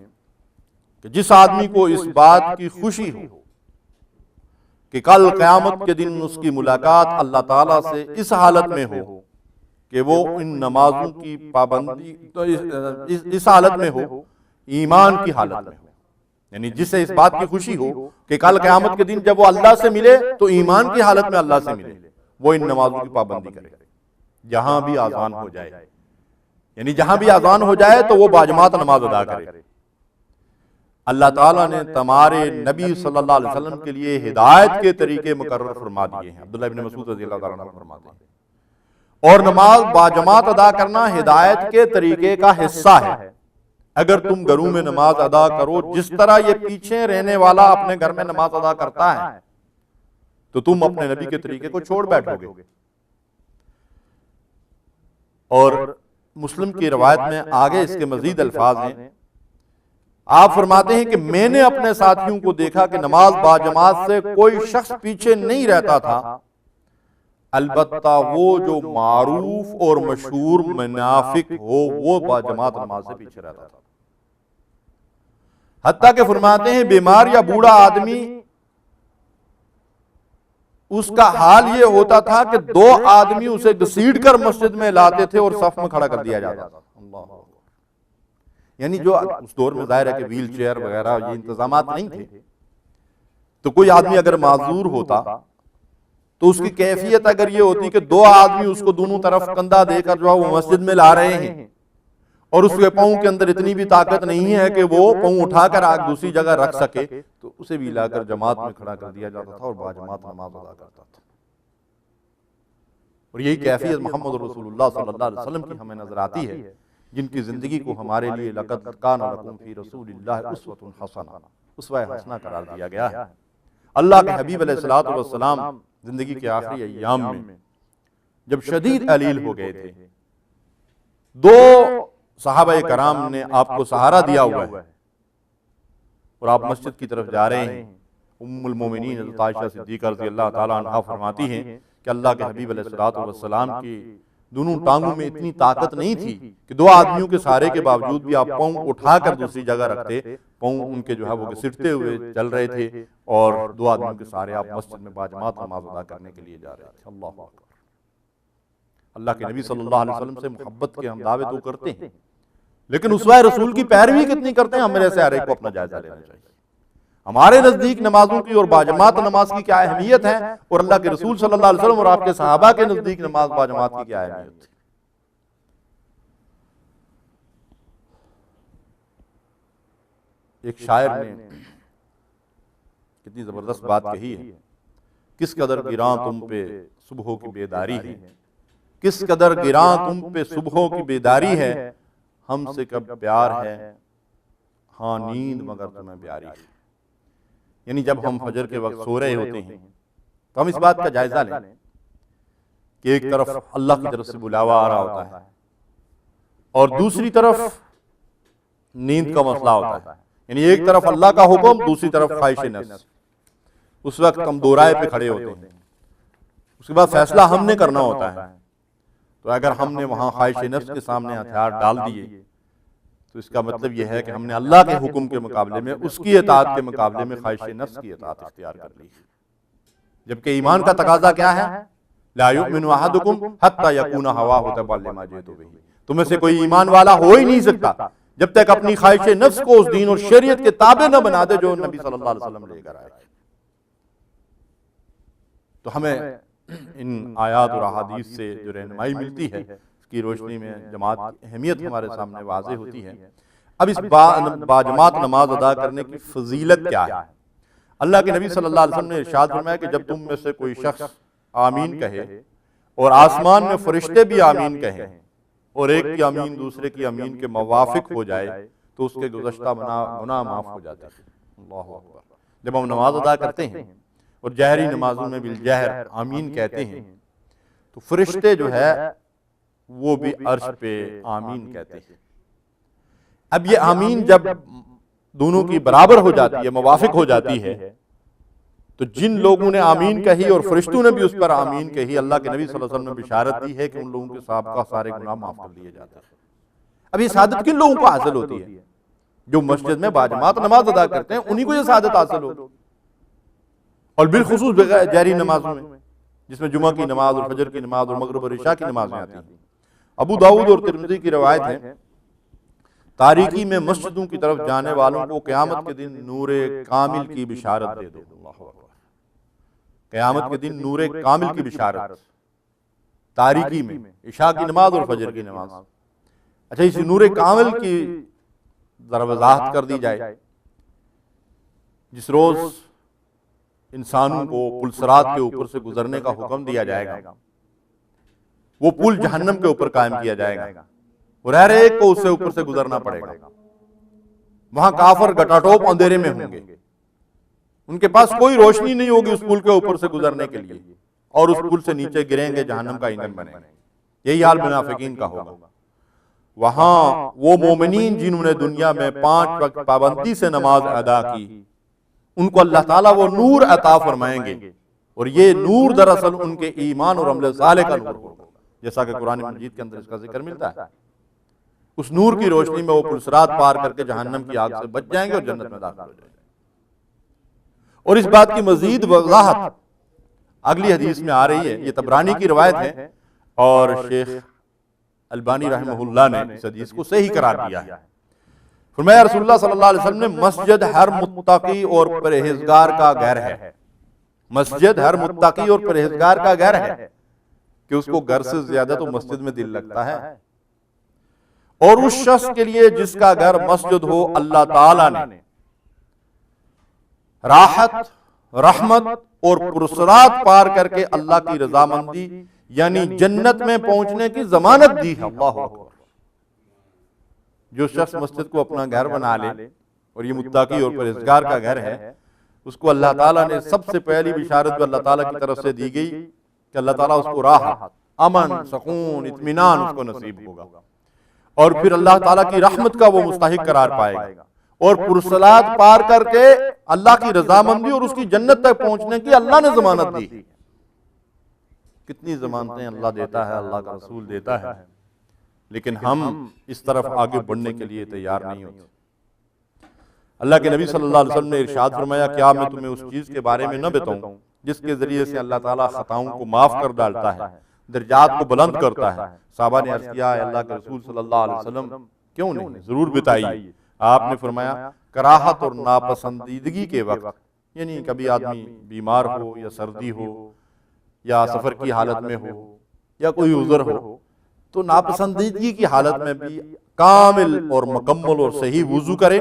کہ جس آدمی کو اس بات کی خوشی ہو کہ کل قیامت کے دن اس کی ملاقات اللہ تعالیٰ سے اس حالت میں ہو کہ وہ ان نمازوں کی پابندی، تو اس حالت میں ہو، ایمان کی حالت میں ہو، یعنی جسے اس بات کی خوشی ہو کہ کل قیامت کے دن جب وہ اللہ سے ملے تو ایمان کی حالت میں اللہ سے ملے، وہ ان نمازوں کی پابندی کرے، جہاں بھی آذان ہو جائے، یعنی جہاں بھی آذان ہو جائے تو وہ باجماعت نماز ادا کرے۔ اللہ تعالیٰ نے تمہارے نبی صلی اللہ علیہ وسلم کے لیے ہدایت کے طریقے مقرر فرما دیے ہیں، عبداللہ ابن مسعود رضی اللہ تعالیٰ عنہ فرماتے ہیں، اور نماز باجماعت ادا کرنا ہدایت کے طریقے کا حصہ ہے۔ اگر تم گھروں میں نماز ادا کرو جس طرح یہ پیچھے رہنے والا اپنے گھر میں نماز ادا کرتا ہے تو تم اپنے نبی کے طریقے کو چھوڑ بیٹھو گے۔ اور مسلم کی روایت میں آگے اس کے مزید الفاظ ہیں، آپ فرماتے ہیں کہ میں نے اپنے ساتھیوں کو دیکھا کہ نماز باجماعت سے کوئی شخص پیچھے نہیں رہتا تھا، البتہ وہ جو معروف اور مشہور منافق ہو وہ باجماعت نماز سے پیچھے رہتا تھا۔ حتیٰ کہ فرماتے ہیں بیمار یا بوڑھا آدمی، اس کا حال یہ ہوتا تھا کہ دو آدمی اسے گھسیٹ کر مسجد میں لاتے تھے اور صف میں کھڑا کر دیا جاتا تھا۔ یعنی جو اس دور میں ظاہر ہے کہ ویل چیئر وغیرہ یہ انتظامات نہیں تھے، تو کوئی آدمی اگر معذور ہوتا تو اس کی کیفیت اگر یہ ہوتی کہ دو آدمی اس کو دونوں طرف کندھا دے کر جو ہے وہ مسجد میں لا رہے ہیں اور اس کے پاؤں کے اندر اتنی بھی طاقت نہیں ہے کہ وہ پاؤں اٹھا کر آگ دوسری جگہ رکھ سکے، تو اسے بھی لا کر جماعت میں کھڑا کر دیا جاتا تھا اور باجماعت نماز ادا کرتا تھا۔ اور یہی کیفیت محمد رسول اللہ صلی اللہ علیہ وسلم کی ہمیں نظر آتی ہے جن کی زندگی کو ہمارے لیے لقد کان لکم فی رسول اللہ اسوۃ حسنہ، اسوہ حسنہ قرار دیا گیا ہے۔ اللہ کے حبیب علیہ الصلوۃ والسلام زندگی کے آخری ایام میں جب شدید علیل ہو گئے تھے، دو صحابہ کرام نے آپ کو سہارا دیا ہوا ہے اور آپ مسجد کی طرف جا رہے ہیں۔ ام المومنین حضرت عائشہ صدیقہ رضی اللہ تعالیٰ عنہا فرماتی ہیں کہ اللہ کے حبیب علیہ الصلوۃ والسلام کی دونوں ٹانگوں میں اتنی طاقت نہیں تھی کہ دو آدمیوں کے سہارے کے باوجود بھی آپ پاؤں اٹھا کر دوسری جگہ رکھتے، پاؤں ان کے جو ہے وہ گھسٹتے ہوئے چل رہے تھے اور دو آدمیوں کے سہارے آپ مسجد میں باجماعت نماز ادا کرنے کے لیے جا رہے تھے۔ اللہ اکبر۔ اللہ کے نبی صلی اللہ علیہ وسلم سے محبت کے ہم دعوے تو کرتے ہیں، لیکن اسوہ رسول کی پیروی کتنی کرتے ہیں؟ ہم میرے سے ہر ایک کو اپنا جائزہ لینا چاہیے۔ ہمارے نزدیک نمازوں کی اور باجماعت نماز کی کیا اہمیت ہے، اور اللہ کے رسول صلی اللہ علیہ وسلم اور آپ کے صحابہ کے نزدیک نماز باجماعت کی کیا اہمیت ہے۔ ایک شاعر نے کتنی زبردست بات کہی ہے، کس قدر گراں تم پہ صبحوں کی بیداری ہے، کس قدر گراں تم پہ صبحوں کی بیداری ہے، ہم سے کب پیار ہے ہاں نیند مگر تمہیں پیاری ہے۔ یعنی جب ہم فجر کے وقت سو رہے ہوتے ہیں تو ہم اس بات کا جائزہ لیں کہ ایک طرف اللہ کی طرف سے بلاوا آ رہا ہوتا ہے اور دوسری طرف نیند کا مسئلہ ہوتا ہے۔ یعنی ایک طرف اللہ کا حکم، دوسری طرف خواہش نفس۔ اس وقت ہم دو رائے پہ کھڑے ہوتے ہیں، اس کے بعد فیصلہ ہم نے کرنا ہوتا ہے۔ تو اگر ہم نے وہاں خواہش نفس کے سامنے ہتھیار ڈال دیے تو اس کا مطلب یہ ہے کہ ہم نے اللہ کے حکم کے مقابلے میں، اس کی اطاعت کے مقابلے میں خواہش نفس کی اطاعت اختیار کر لی، جبکہ ایمان کا تقاضا کیا ہے؟ لا یؤمن احدکم حتی یکون ہواہ تبعا لما جئت بہ۔ تم میں سے کوئی ایمان والا ہو ہی نہیں سکتا جب تک اپنی خواہش نفس کو اس دین اور شریعت کے تابع نہ بنا دے جو نبی صلی اللہ علیہ وسلم لے کر آئے۔ تو ہمیں ان آیات اور احادیث سے جو رہنمائی ملتی ہے، اس کی روشنی میں جماعت کی اہمیت ہمارے سامنے واضح ہوتی ہے۔ اب اس باجماعت نماز ادا کرنے کی فضیلت کیا ہے؟ اللہ کے نبی صلی اللہ علیہ وسلم نے ارشاد فرمایا کہ جب تم میں سے کوئی شخص آمین کہے اور آسمان میں فرشتے بھی آمین کہیں اور ایک کی آمین دوسرے کی آمین کے موافق ہو جائے تو اس کے گزشتہ گناہ معاف ہو جاتے ہیں۔ اللہ اکبر۔ جب ہم نماز ادا کرتے ہیں اور جہری نمازوں میں بالجہر آمین کہتے ہیں تو فرشتے جو ہے وہ بھی عرش پہ آمین کہتے ہیں۔ اب یہ آمین جب دونوں کی برابر ہو جاتی ہے، موافق ہو جاتی ہے، تو جن لوگوں نے آمین کہی اور فرشتوں نے بھی اس پر آمین کہی، اللہ کے نبی صلی اللہ علیہ وسلم نے بشارت دی ہے کہ ان لوگوں کے سابقہ سارے گناہ معاف کر دیے جاتے ہیں۔ اب یہ سعادت کن لوگوں کو حاصل ہوتی ہے؟ جو مسجد میں باجماعت نماز ادا کرتے ہیں انہی کو یہ سعادت حاصل ہوتی ہے، اور بالخصوص جہری نمازوں میں جس میں جمعہ کی نماز اور فجر کی نماز اور مغرب اور عشاء کی نمازیں آتی ہیں۔ ابو داؤد اور ترمذی کی روایت ہے، تاریکی میں مسجدوں کی طرف جانے والوں کو قیامت کے دن نور کامل کی بشارت دے دو۔ اللہ اکبر۔ قیامت کے دن نور کامل کی بشارت تاریکی میں، عشاء کی نماز اور فجر کی نماز۔ اچھا، اس نور کامل کی ذرا وضاحت کر دی جائے۔ جس روز انسانوں کو پل صراط کے اوپر سے گزرنے کا حکم دیا جائے گا، وہ پل جہنم کے اوپر قائم کیا جائے گا اور ہر ایک کو اس سے اوپر سے گزرنا پڑے گا۔ وہاں کافر گٹاٹوپ اندھیرے میں ہوں گے، ان کے پاس کوئی روشنی نہیں ہوگی اس پل کے اوپر سے گزرنے کے لیے، اور اس پل سے نیچے گریں گے، جہنم کا ایندھن بنیں گے۔ یہی حال منافقین کا ہوگا۔ وہاں وہ مومنین جنہوں نے دنیا میں 5 وقت پابندی سے نماز ادا کی، ان کو اللہ تعالیٰ وہ نور عطا فرمائیں گے، اور یہ نور دراصل ان کے ایمان اور عمل صالح کا نور ہوگا، جیسا کہ قرآن مجید کے اندر اس کا ذکر ملتا ہے۔ اس نور کی روشنی میں وہ پل صراط پار کر کے جہنم کی آگ سے بچ جائیں گے اور جنت میں داخل ہو جائیں گے۔ اور اس بات کی مزید وضاحت اگلی حدیث میں آ رہی ہے، یہ طبرانی کی روایت ہے اور شیخ البانی رحمہ اللہ نے اس حدیث کو صحیح قرار دیا ہے۔ فرمایا رسول اللہ صلی اللہ علیہ وسلم نے، مسجد ہر متقی اور پرہیزگار کا گھر ہے۔ مسجد ہر متقی اور پرہیزگار کا گھر ہے کہ اس کو گھر سے زیادہ تو مسجد میں دل لگتا ہے، اور اس شخص کے لیے جس کا گھر مسجد ہو، اللہ تعالیٰ نے راحت، رحمت اور پرسرات پار کر کے اللہ کی رضامندی یعنی جنت میں پہنچنے کی ضمانت دی ہے۔ اللہ اکبر۔ جو شخص مسجد کو اپنا گھر بنا لے اور یہ متقی اور پرہیزگار کا گھر ہے، اس کو اللہ تعالیٰ نے سب سے پہلی بشارت جو اللہ تعالیٰ کی طرف سے دی گئی کہ اللہ تعالیٰ اس کو راحت، امن، سکون، اطمینان اس کو نصیب ہوگا، اور پھر اللہ تعالیٰ کی رحمت کا وہ مستحق قرار پائے گا، اور پرصلات پار کر کے اللہ کی رضامندی اور اس کی جنت تک پہنچنے کی اللہ نے ضمانت دی۔ کتنی ضمانتیں اللہ دیتا ہے، اللہ کا رسول دیتا ہے، لیکن ہم اس طرف آگے بڑھنے کے لیے تیار نہیں ہوتے۔ اللہ کے نبی صلی اللہ علیہ وسلم نے ارشاد فرمایا، کیا میں تمہیں اس چیز کے بارے میں نہ بتاؤں جس کے ذریعے سے اللہ تعالیٰ خطاؤں کو معاف کر ڈالتا ہے، درجات کو بلند کرتا ہے؟ صحابہ نے عرض کیا، اللہ کے رسول صلی اللہ علیہ وسلم کیوں نہیں، ضرور بتائیے۔ آپ نے فرمایا، کراہت اور ناپسندیدگی کے وقت، یعنی کبھی آدمی بیمار ہو یا سردی ہو یا سفر کی حالت میں ہو یا کوئی عذر ہو، تو ناپسندیدگی کی حالت میں بھی کامل اور مکمل اور صحیح وضو کرے،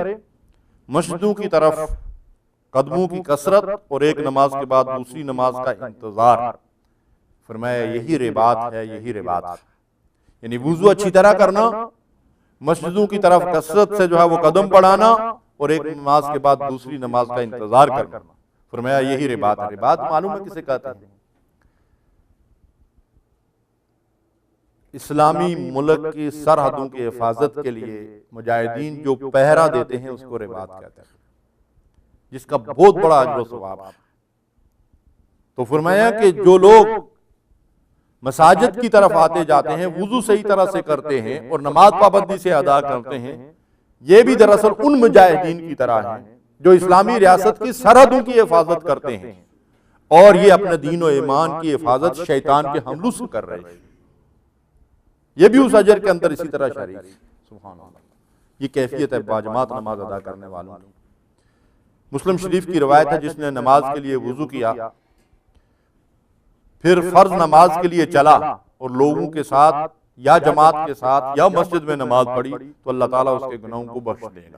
مسجدوں کی طرف قدموں کی کثرت اور ایک نماز کے بعد دوسری نماز کا انتظار۔ فرمایا یہی رباط ہے، یہی رباط، یعنی وضو اچھی طرح کرنا، مسجدوں کی طرف کثرت سے جو ہے وہ قدم بڑھانا، اور ایک نماز کے بعد دوسری نماز کا انتظار کرنا۔ فرمایا یہی رباط ہے۔ رباط معلوم ہے کسے کہتے ہیں؟ اسلامی ملک کی سرحدوں کی حفاظت کے لیے مجاہدین جو پہرا دیتے ہیں اس کو رباط کہتے ہیں، جس کا بہت بڑا اجر و ثواب ہے۔ تو فرمایا کہ جو لوگ مساجد کی طرف آتے جاتے ہیں، وضو صحیح طرح سے کرتے ہیں اور نماز پابندی سے ادا کرتے ہیں، یہ بھی دراصل ان مجاہدین کی طرح ہیں جو اسلامی ریاست کی سرحدوں کی حفاظت کرتے ہیں، اور یہ اپنے دین و ایمان کی حفاظت شیطان کے حملوں سے کر رہے ہیں۔ یہ بھی اس اجر کے اندر اسی طرح شریک ہے۔ سبحان اللہ، یہ کیفیت ہے باجماعت نماز ادا کرنے والوں کی۔ مسلم شریف کی روایت ہے، جس نے نماز کے لیے وضو کیا، پھر فرض نماز کے لیے چلا اور لوگوں کے ساتھ یا جماعت کے ساتھ یا مسجد میں نماز پڑھی، تو اللہ تعالیٰ اس کے گناہوں کو بخش دے گا۔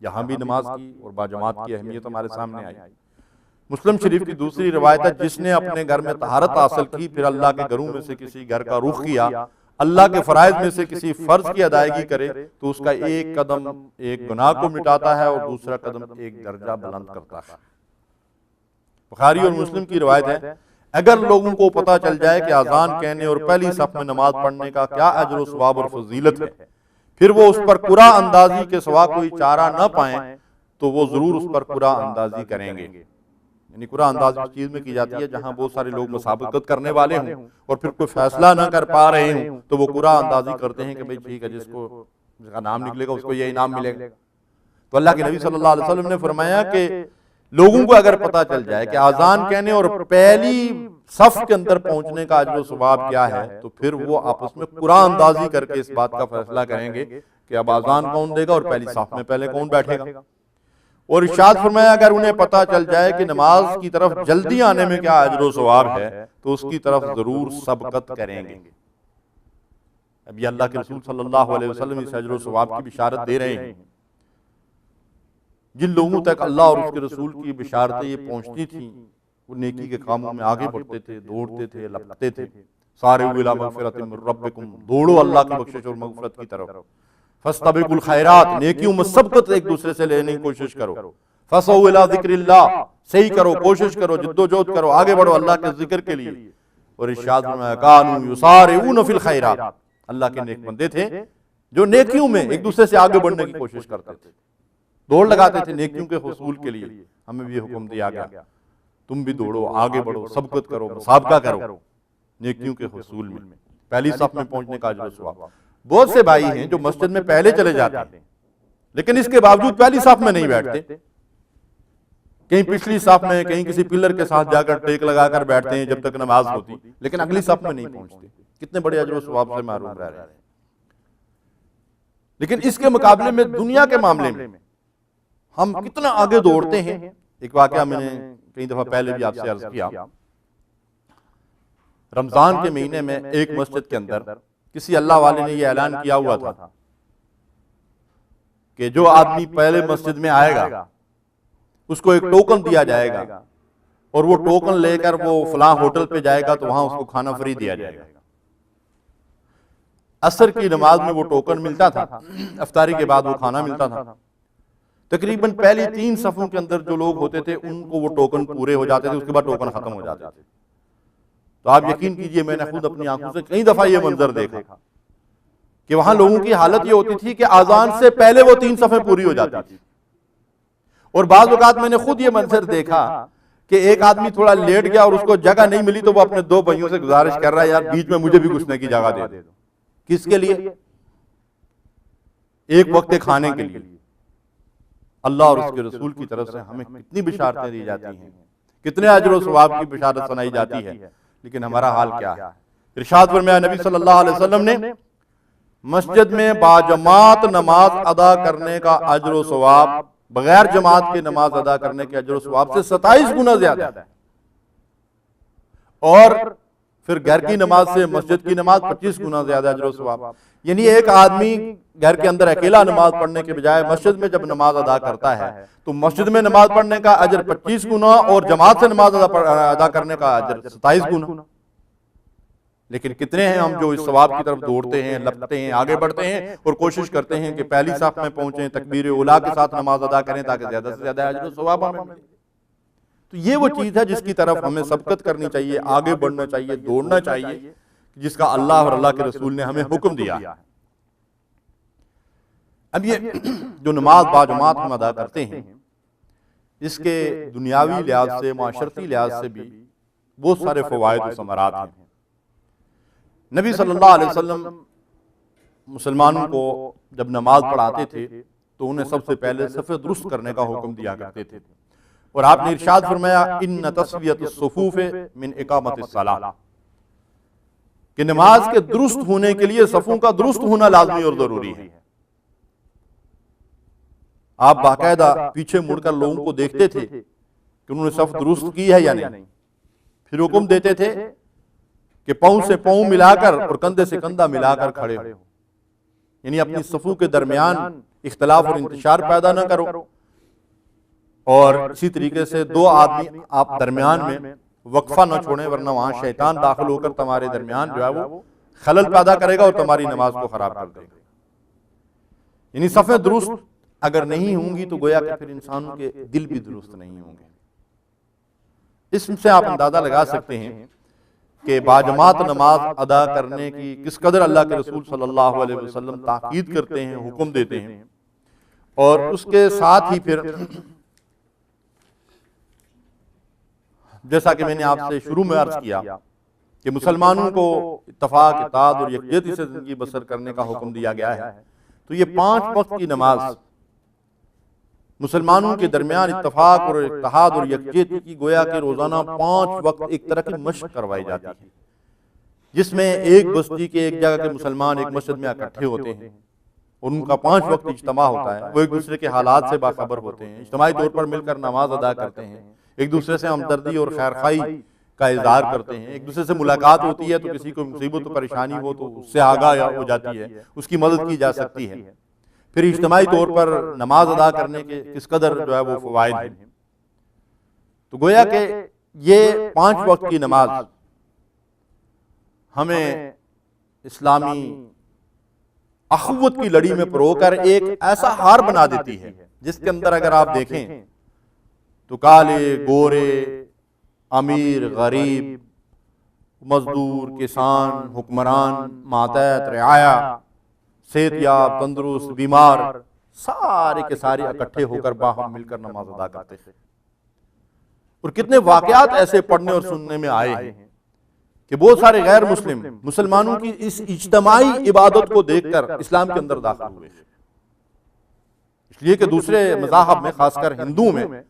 یہاں بھی نماز کی اور باجماعت کی اہمیت ہمارے سامنے آئی۔ مسلم شریف کی دوسری روایت ہے، جس نے اپنے گھر میں طہارت حاصل کی، پھر اللہ کے گھروں میں سے کسی گھر کا رخ کیا، اللہ کے فرائض میں سے کسی فرض کی ادائیگی کرے، تو اس کا ایک قدم ایک گناہ کو مٹاتا ہے اور دوسرا قدم ایک درجہ بلند کرتا ہے۔ بخاری اور مسلم کی روایت ہے، اگر لوگوں کو پتہ چل جائے کہ اذان کہنے اور پہلی صف میں نماز پڑھنے کا کیا اجر و ثواب اور فضیلت ہے، پھر وہ اس پر قرعہ اندازی کے سوا کوئی چارہ نہ پائیں، تو وہ ضرور اس پر قرعہ اندازی کریں گے۔ یعنی قرعہ اندازی اس چیز میں کی جاتی ہے جہاں بہت سارے لوگ مسابقت کرنے والے ہوں اور پھر کوئی فیصلہ نہ کر پا رہے ہوں، تو وہ قرعہ اندازی کرتے ہیں کہ بھئی ٹھیک ہے، جس کا نام نکلے گا اس کو یہ انعام ملے گا۔ تو اللہ کے نبی صلی اللہ علیہ وسلم نے فرمایا کہ لوگوں کو اگر پتہ چل جائے کہ اذان کہنے اور پہلی صف کے اندر پہنچنے کا اجر و ثواب کیا ہے، تو پھر وہ آپس میں قرعہ اندازی کر کے اس بات کا فیصلہ کریں گے کہ اب اذان کون دے گا اور پہلی صف میں پہلے کون بیٹھے گا۔ اور ارشاد فرمایا، اگر انہیں پتہ چل جائے کہ نماز کی طرف جلدی آنے میں کیا اجر و ثواب ہے، تو اس کی طرف ضرور سبقت کریں گے۔ اب یہ اللہ کے رسول صلی اللہ علیہ وسلم اس اجر و ثواب کی بشارت دے رہے ہیں۔ جن لوگوں تک اللہ اور اس کے رسول کی بشارتیں یہ پہنچتی تھیں، وہ نیکی کے کاموں میں آگے بڑھتے تھے، دوڑتے تھے، لپکتے تھے۔ سارعوا الی مغفرۃ من ربکم، دوڑو اللہ کی بخشش اور مغفرت کی طرف۔ فاستبقوا الخیرات، نیکیوں میں سبقت ایک دوسرے سے لینے کی کوشش کرو۔ فسعوا الی ذکر اللہ، صحیح کرو، کوشش کرو، جدوجہد کرو، آگے بڑھو اللہ کے ذکر کے لیے۔ اور ارشاد فرمایا، کانوا یسارعون فی الخیرات، اللہ کے نیک بندے تھے جو نیکیوں میں ایک دوسرے سے آگے بڑھنے کی کوشش کرتے تھے، دوڑ لگاتے تھے نیکیوں کے حصول کے لیے۔ ہمیں بھی حکم دیا گیا، تم بھی دوڑو، آگے بڑھو، سبقت کرو، مسابقہ کرو نیکیوں کے حصول میں، پہلی صف میں پہنچنے کا اجر و ثواب۔ بہت سے بھائی ہیں جو مسجد میں پہلے چلے جاتے ہیں، لیکن اس کے باوجود پہلی صف میں نہیں بیٹھتے، کہیں پچھلی صف میں، کہیں کسی پلر کے ساتھ جا کر ٹیک لگا کر بیٹھتے ہیں جب تک نماز ہوتی، لیکن اگلی صف میں نہیں پہنچتے۔ کتنے بڑے اجر و ثواب سے محروم رہ رہے ہیں۔ لیکن اس کے مقابلے میں دنیا کے معاملے میں ہم کتنا آگے دوڑتے ہیں۔ ایک واقعہ میں نے کئی دفعہ پہلے بھی آپ سے عرض کیا، رمضان کے مہینے میں ایک مسجد کے اندر کسی اللہ والے نے یہ اعلان کیا ہوا تھا کہ جو آدمی پہلے مسجد میں آئے گا اس کو ایک ٹوکن دیا جائے گا، اور وہ ٹوکن لے کر وہ فلاں ہوٹل پہ جائے گا تو وہاں اس کو کھانا فری دیا جائے گا۔ عصر کی نماز میں وہ ٹوکن ملتا تھا، افطاری کے بعد وہ کھانا ملتا تھا، تقریباً پہلی 3 صفوں کے اندر جو لوگ ہوتے تھے ان کو وہ ٹوکن پورے ہو جاتے تھے، اس کے بعد ٹوکن ختم ہو جاتے تھے۔ تو آپ یقین کیجئے میں نے خود اپنی آنکھوں سے کئی دفعہ یہ منظر دیکھا کہ وہاں لوگوں کی حالت یہ ہوتی تھی کہ اذان سے پہلے وہ 3 صفیں پوری ہو جاتی تھی، اور بعض اوقات میں نے خود یہ منظر دیکھا کہ ایک آدمی تھوڑا لیٹ گیا اور اس کو جگہ نہیں ملی تو وہ اپنے 2 بھائیوں سے گزارش کر رہا ہے، یار بیچ میں مجھے بھی گھسنے کی جگہ دے دو۔ کس کے لیے؟ ایک وقت کھانے کے لیے۔ اللہ اور اس کے رسول کی طرف سے ہمیں کتنی بشارتیں دی جاتی ہیں، کتنے اجر و ثواب کی بشارت سنائی جاتی ہے، لیکن ہمارا حال کیا ہے؟ ارشاد فرمایا نبی صلی اللہ علیہ وسلم نے، مسجد میں باجماعت نماز ادا کرنے کا اجر و ثواب بغیر جماعت کے نماز ادا کرنے کے اجر و ثواب سے 27 گنا زیادہ ہے، اور پھر گھر کی نماز سے مسجد کی نماز 25 گنا زیادہ اجر و ثواب۔ یعنی ایک آدمی گھر کے اندر اکیلا نماز پڑھنے کے بجائے مسجد میں جب نماز ادا کرتا ہے تو مسجد میں نماز پڑھنے کا اجر 25 گنا اور جماعت سے نماز ادا کرنے کا اجر 27 گنا۔ لیکن کتنے ہیں ہم جو اس ثواب کی طرف دوڑتے ہیں، لپتے ہیں، آگے بڑھتے ہیں اور کوشش کرتے ہیں کہ پہلی صف میں پہنچیں، تکبیر اولیٰ کے ساتھ نماز ادا کریں تاکہ زیادہ سے زیادہ اجر و ثواب ہمیں ملے۔ تو یہ وہ چیز ہے جس کی طرف ہمیں سبقت کرنی چاہیے، آگے بڑھنا چاہیے، دوڑنا چاہیے، جس کا اللہ اور اللہ کے رسول نے ہمیں حکم دیا۔ اب یہ جو نماز باجماعت ہم ادا کرتے ہیں، اس کے دنیاوی لحاظ سے، معاشرتی لحاظ سے بھی بہت سارے فوائد و ثمرات ہیں۔ نبی صلی اللہ علیہ وسلم مسلمانوں کو جب نماز پڑھاتے تھے تو انہیں سب سے پہلے صف درست کرنے کا حکم دیا کرتے تھے، اور آپ نے ارشاد فرمایا ان تسویۃ الصفوف من اقامت الصلاۃ، کہ نماز کے درست ہونے کے لیے صفوں کا درست ہونا لازمی اور ضروری ہے۔ آپ باقاعدہ پیچھے مڑ کر لوگوں کو دیکھتے تھے کہ انہوں نے صف درست کی ہے یا نہیں، پھر حکم دیتے تھے کہ پاؤں سے پاؤں ملا کر اور کندھے سے کندھا ملا کر کھڑے ہو، یعنی اپنی صفوں کے درمیان اختلاف اور انتشار پیدا نہ کرو، اور اسی طریقے سے 2 آدمی آپ درمیان میں وقفہ نہ چھوڑیں، ورنہ وہاں شیطان داخل ہو کر تمہارے درمیان جو ہے وہ خلل پیدا کرے گا اور تمہاری نماز کو خراب کر دے گا۔ یعنی صفیں درست اگر نہیں ہوں گی تو گویا کہ پھر انسانوں کے دل بھی درست نہیں ہوں گے۔ اس سے آپ اندازہ لگا سکتے ہیں کہ باجماعت نماز ادا کرنے کی کس قدر اللہ کے رسول صلی اللہ علیہ وسلم تاکید کرتے ہیں، حکم دیتے ہیں، اور اس کے ساتھ ہی پھر جیسا کہ میں نے آپ سے شروع میں عرض کیا کہ مسلمانوں کو اتفاق، اتحاد اور یکجہتی سے زندگی بسر کرنے کا حکم دیا گیا ہے، تو یہ 5 وقت کی نماز مسلمانوں کے درمیان اتفاق اور اتحاد اور یکجہتی کی گویا کہ روزانہ 5 وقت ایک طرح کی مشق کروائی جاتی ہے، جس میں ایک بستی کے ایک جگہ کے مسلمان ایک مسجد میں اکٹھے ہوتے ہیں اور ان کا 5 وقت اجتماع ہوتا ہے، وہ ایک دوسرے کے حالات سے باخبر ہوتے ہیں، اجتماعی طور پر مل کر نماز ادا کرتے ہیں، ایک دوسرے سے ہمدردی اور خیرخواہی کا اظہار کرتے ہیں، ایک دوسرے سے ملاقات ہوتی ہے تو کسی کو مصیبت و پریشانی ہو تو اس سے آگاہ ہو جاتی ہے، اس کی مدد کی جا سکتی ہے۔ پھر اجتماعی طور پر نماز ادا کرنے کے کس قدر جو ہے وہ فوائد ہیں، تو گویا کہ یہ 5 وقت کی نماز ہمیں اسلامی اخوت کی لڑی میں پرو کر ایک ایسا ہار بنا دیتی ہے جس کے اندر اگر آپ دیکھیں تو کالے گورے، امیر غریب، مزدور کسان، حکمران ماتحت رعایا، صحت یاب تندرست بیمار، سارے کے سارے اکٹھے ہو کر باہم مل کر نماز ادا کرتے تھے۔ اور کتنے واقعات ایسے پڑھنے اور سننے میں آئے ہیں کہ بہت سارے غیر مسلم مسلمانوں کی اس اجتماعی عبادت کو دیکھ کر اسلام کے اندر داخل ہوئے، اس لیے کہ دوسرے مذاہب میں خاص کر ہندوؤں میں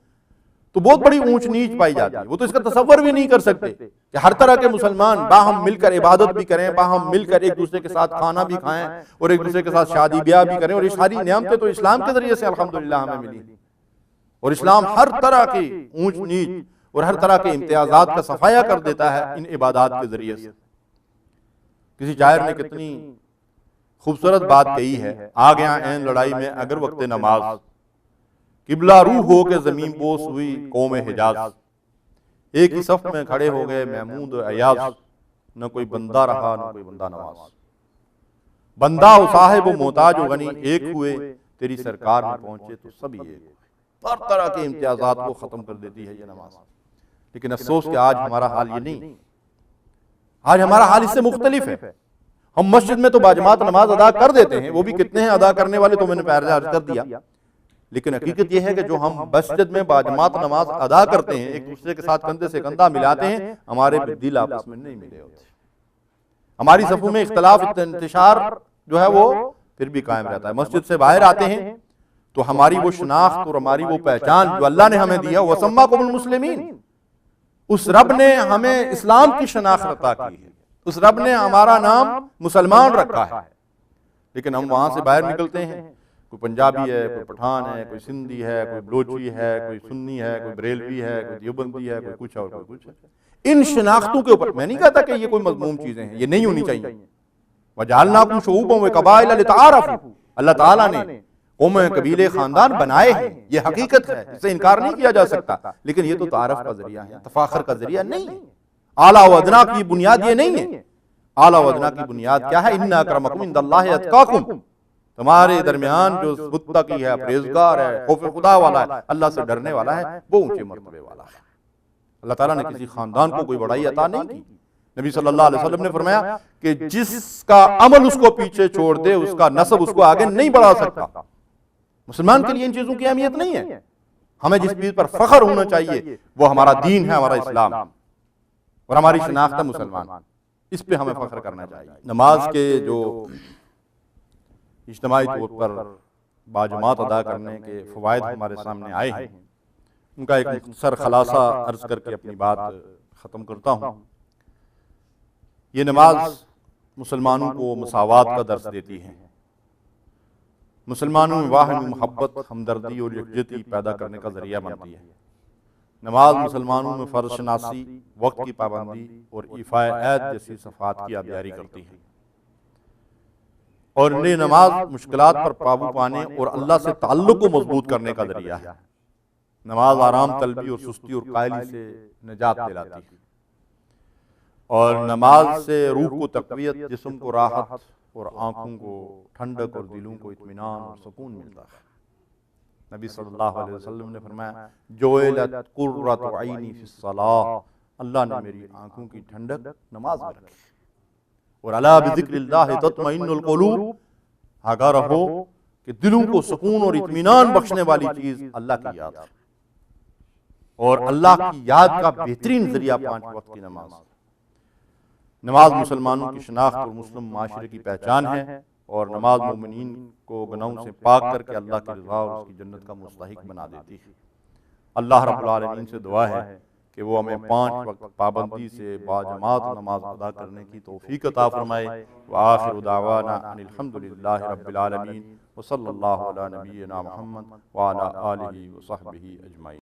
تو بہت بڑی اونچ نیچ پائی جاتی ہے، وہ تو اس کا تصور بھی نہیں کر سکتے کہ ہر طرح کے مسلمان باہم مل کر عبادت بھی کریں، باہم مل کر ایک دوسرے کے ساتھ کھانا بھی کھائیں اور ایک دوسرے کے ساتھ شادی بیاہ بھی کریں، اور یہ ساری نعمتیں تو اسلام کے ذریعے سے الحمدللہ ہمیں ملی، اور اسلام ہر طرح کی اونچ نیچ اور ہر طرح کے امتیازات کا صفایا کر دیتا ہے ان عبادات کے ذریعے سے۔ کسی شاعر نے کتنی خوبصورت بات کہی ہے، آ گیا عین لڑائی میں اگر وقت نماز، قبلہ روح ہو کے زمین بوس ہوئی قوم حجاز، ایک ہی صف میں کھڑے ہو گئے محمود و ایاز، نہ کوئی بندہ رہا نہ کوئی بندہ نواز۔ بندہ و صاحب و محتاج و غنی ایک ہوئے، تیری سرکار میں پہنچے تو سبھی ایک ہوئے۔ ہر طرح کے امتیازات کو ختم کر دیتی ہے یہ نماز۔ لیکن افسوس کہ آج ہمارا حال یہ نہیں، آج ہمارا حال اس سے مختلف ہے۔ ہم مسجد میں تو باجماعت نماز ادا کر دیتے ہیں، وہ بھی کتنے ہیں ادا کرنے والے، تو میں نے پہلے عرض کر دیا، لیکن حقیقت یہ ہے کہ جو ہم مسجد میں باجماعت نماز ادا کرتے ہیں، ایک دوسرے کے ساتھ کندھے سے کندھا ملاتے ہیں، ہمارے دل آپس میں نہیں ملے ہوتے، ہماری صفوں میں اختلاف انتشار جو ہے وہ پھر بھی قائم رہتا ہے۔ مسجد سے باہر آتے ہیں تو ہماری وہ شناخت اور ہماری وہ پہچان جو اللہ نے ہمیں دیا، وَسَمَّاكُمُ الْمُسْلِمِينَ، اس رب نے ہمیں اسلام کی شناخت عطا کی ہے، اس رب نے ہمارا نام مسلمان رکھا ہے، لیکن ہم وہاں سے باہر نکلتے ہیں، کوئی پنجابی ہے، کوئی پٹھان ہے، کوئی سندھی ہے، کوئی بلوچی ہے، کوئی سنی ہے، کوئی بریلوی ہے، کوئی دیوبندی ہے، کوئی کچھ اور کوئی کچھ ہے۔ ان شناختوں کے اوپر میں نہیں کہتا کہ یہ کوئی مذموم چیزیں ہیں، یہ نہیں ہونی چاہیے۔ وَجَعَلْنَاكُمْ شُعُوبًا وَقَبَائِلَ لِتَعَارَفُوا، اللہ تعالیٰ نے قومیں، قبیلے، خاندان بنائے ہیں، یہ حقیقت ہے، اس سے انکار نہیں کیا جا سکتا، لیکن یہ تو تعارف کا ذریعہ ہے، تفاخر کا ذریعہ نہیں ہے۔ اعلیٰ و ادنا کی بنیاد یہ نہیں ہے۔ اعلیٰ و ادنا کی بنیاد کیا ہے؟ اِنَّ أَكْرَمَكُمْ عِندَ اللَّهِ أَتْقَاكُمْ، تمہارے درمیان جو متقی ہے، پرہیزگار ہے، خوف خدا والا ہے، اللہ سے ڈرنے والا ہے، وہ اونچے مرتبے والا ہے۔ اللہ تعالیٰ نے کسی خاندان کو کوئی بڑائی عطا نہیں کی۔ نبی صلی اللہ علیہ وسلم نے فرمایا کہ جس کا عمل اس کو پیچھے چھوڑ دے، اس کا نسب اس کو آگے نہیں بڑھا سکتا۔ مسلمان کے لیے ان چیزوں کی اہمیت نہیں ہے۔ ہمیں جس چیز پر فخر ہونا چاہیے وہ ہمارا دین ہے، ہمارا اسلام، اور ہماری شناخت ہے مسلمان، اس پہ ہمیں فخر کرنا چاہیے۔ نماز کے جو اجتماعی طور پر باجماعت ادا کرنے کے فوائد ہمارے سامنے آئے ہیں، ان کا ایک مختصر خلاصہ عرض کر کے اپنی بات ختم کرتا ہوں۔ یہ نماز مسلمانوں کو مساوات کا درس دیتی ہے، مسلمانوں میں واحد محبت، ہمدردی اور یکجہتی پیدا کرنے کا ذریعہ بنتی ہے۔ نماز مسلمانوں میں فرض شناسی، وقت کی پابندی اور ایفائے عہد جیسی صفات کی آبیاری کرتی ہے، اور یہ نماز مشکلات پر قابو پانے اور اللہ سے تعلق کو مضبوط کرنے کا ذریعہ ہے۔ نماز آرام طلبی اور سستی اور قائلی سے نجات دلاتی ہے، اور نماز سے روح کو تقویت، جسم کو راحت اور آنکھوں کو ٹھنڈک اور دلوں کو اطمینان اور سکون ملتا ہے۔ نبی صلی اللہ علیہ وسلم نے فرمایا جُعِلَتْ قُرَّةُ عَيْنِي فِي الصَّلَاةِ، اللہ نے میری آنکھوں کی ٹھنڈک نماز میں رکھی۔ اور الا بذکر اللہ تطمئن القلوب، آگاہ رہو کہ دلوں کو سکون اور اطمینان بخشنے والی چیز اللہ کی یاد ہے، اور اللہ کی یاد کا بہترین ذریعہ 5 وقت کی نماز۔ نماز مسلمانوں کی شناخت اور مسلم معاشرے کی پہچان ہے، اور نماز مومنین کو گناہوں سے پاک کر کے اللہ کی رضا اور اس کی جنت کا مستحق بنا دیتی ہے۔ اللہ رب العالمین سے دعا ہے کہ وہ ہمیں 5 وقت پابندی سے باجماعت نماز ادا کرنے کی توفیق عطا فرمائے۔ وآخر دعوانا ان الحمد للہ رب العالمین، وصلی اللہ علی نبینا محمد وعلی آلہ وصحبہ اجمعین۔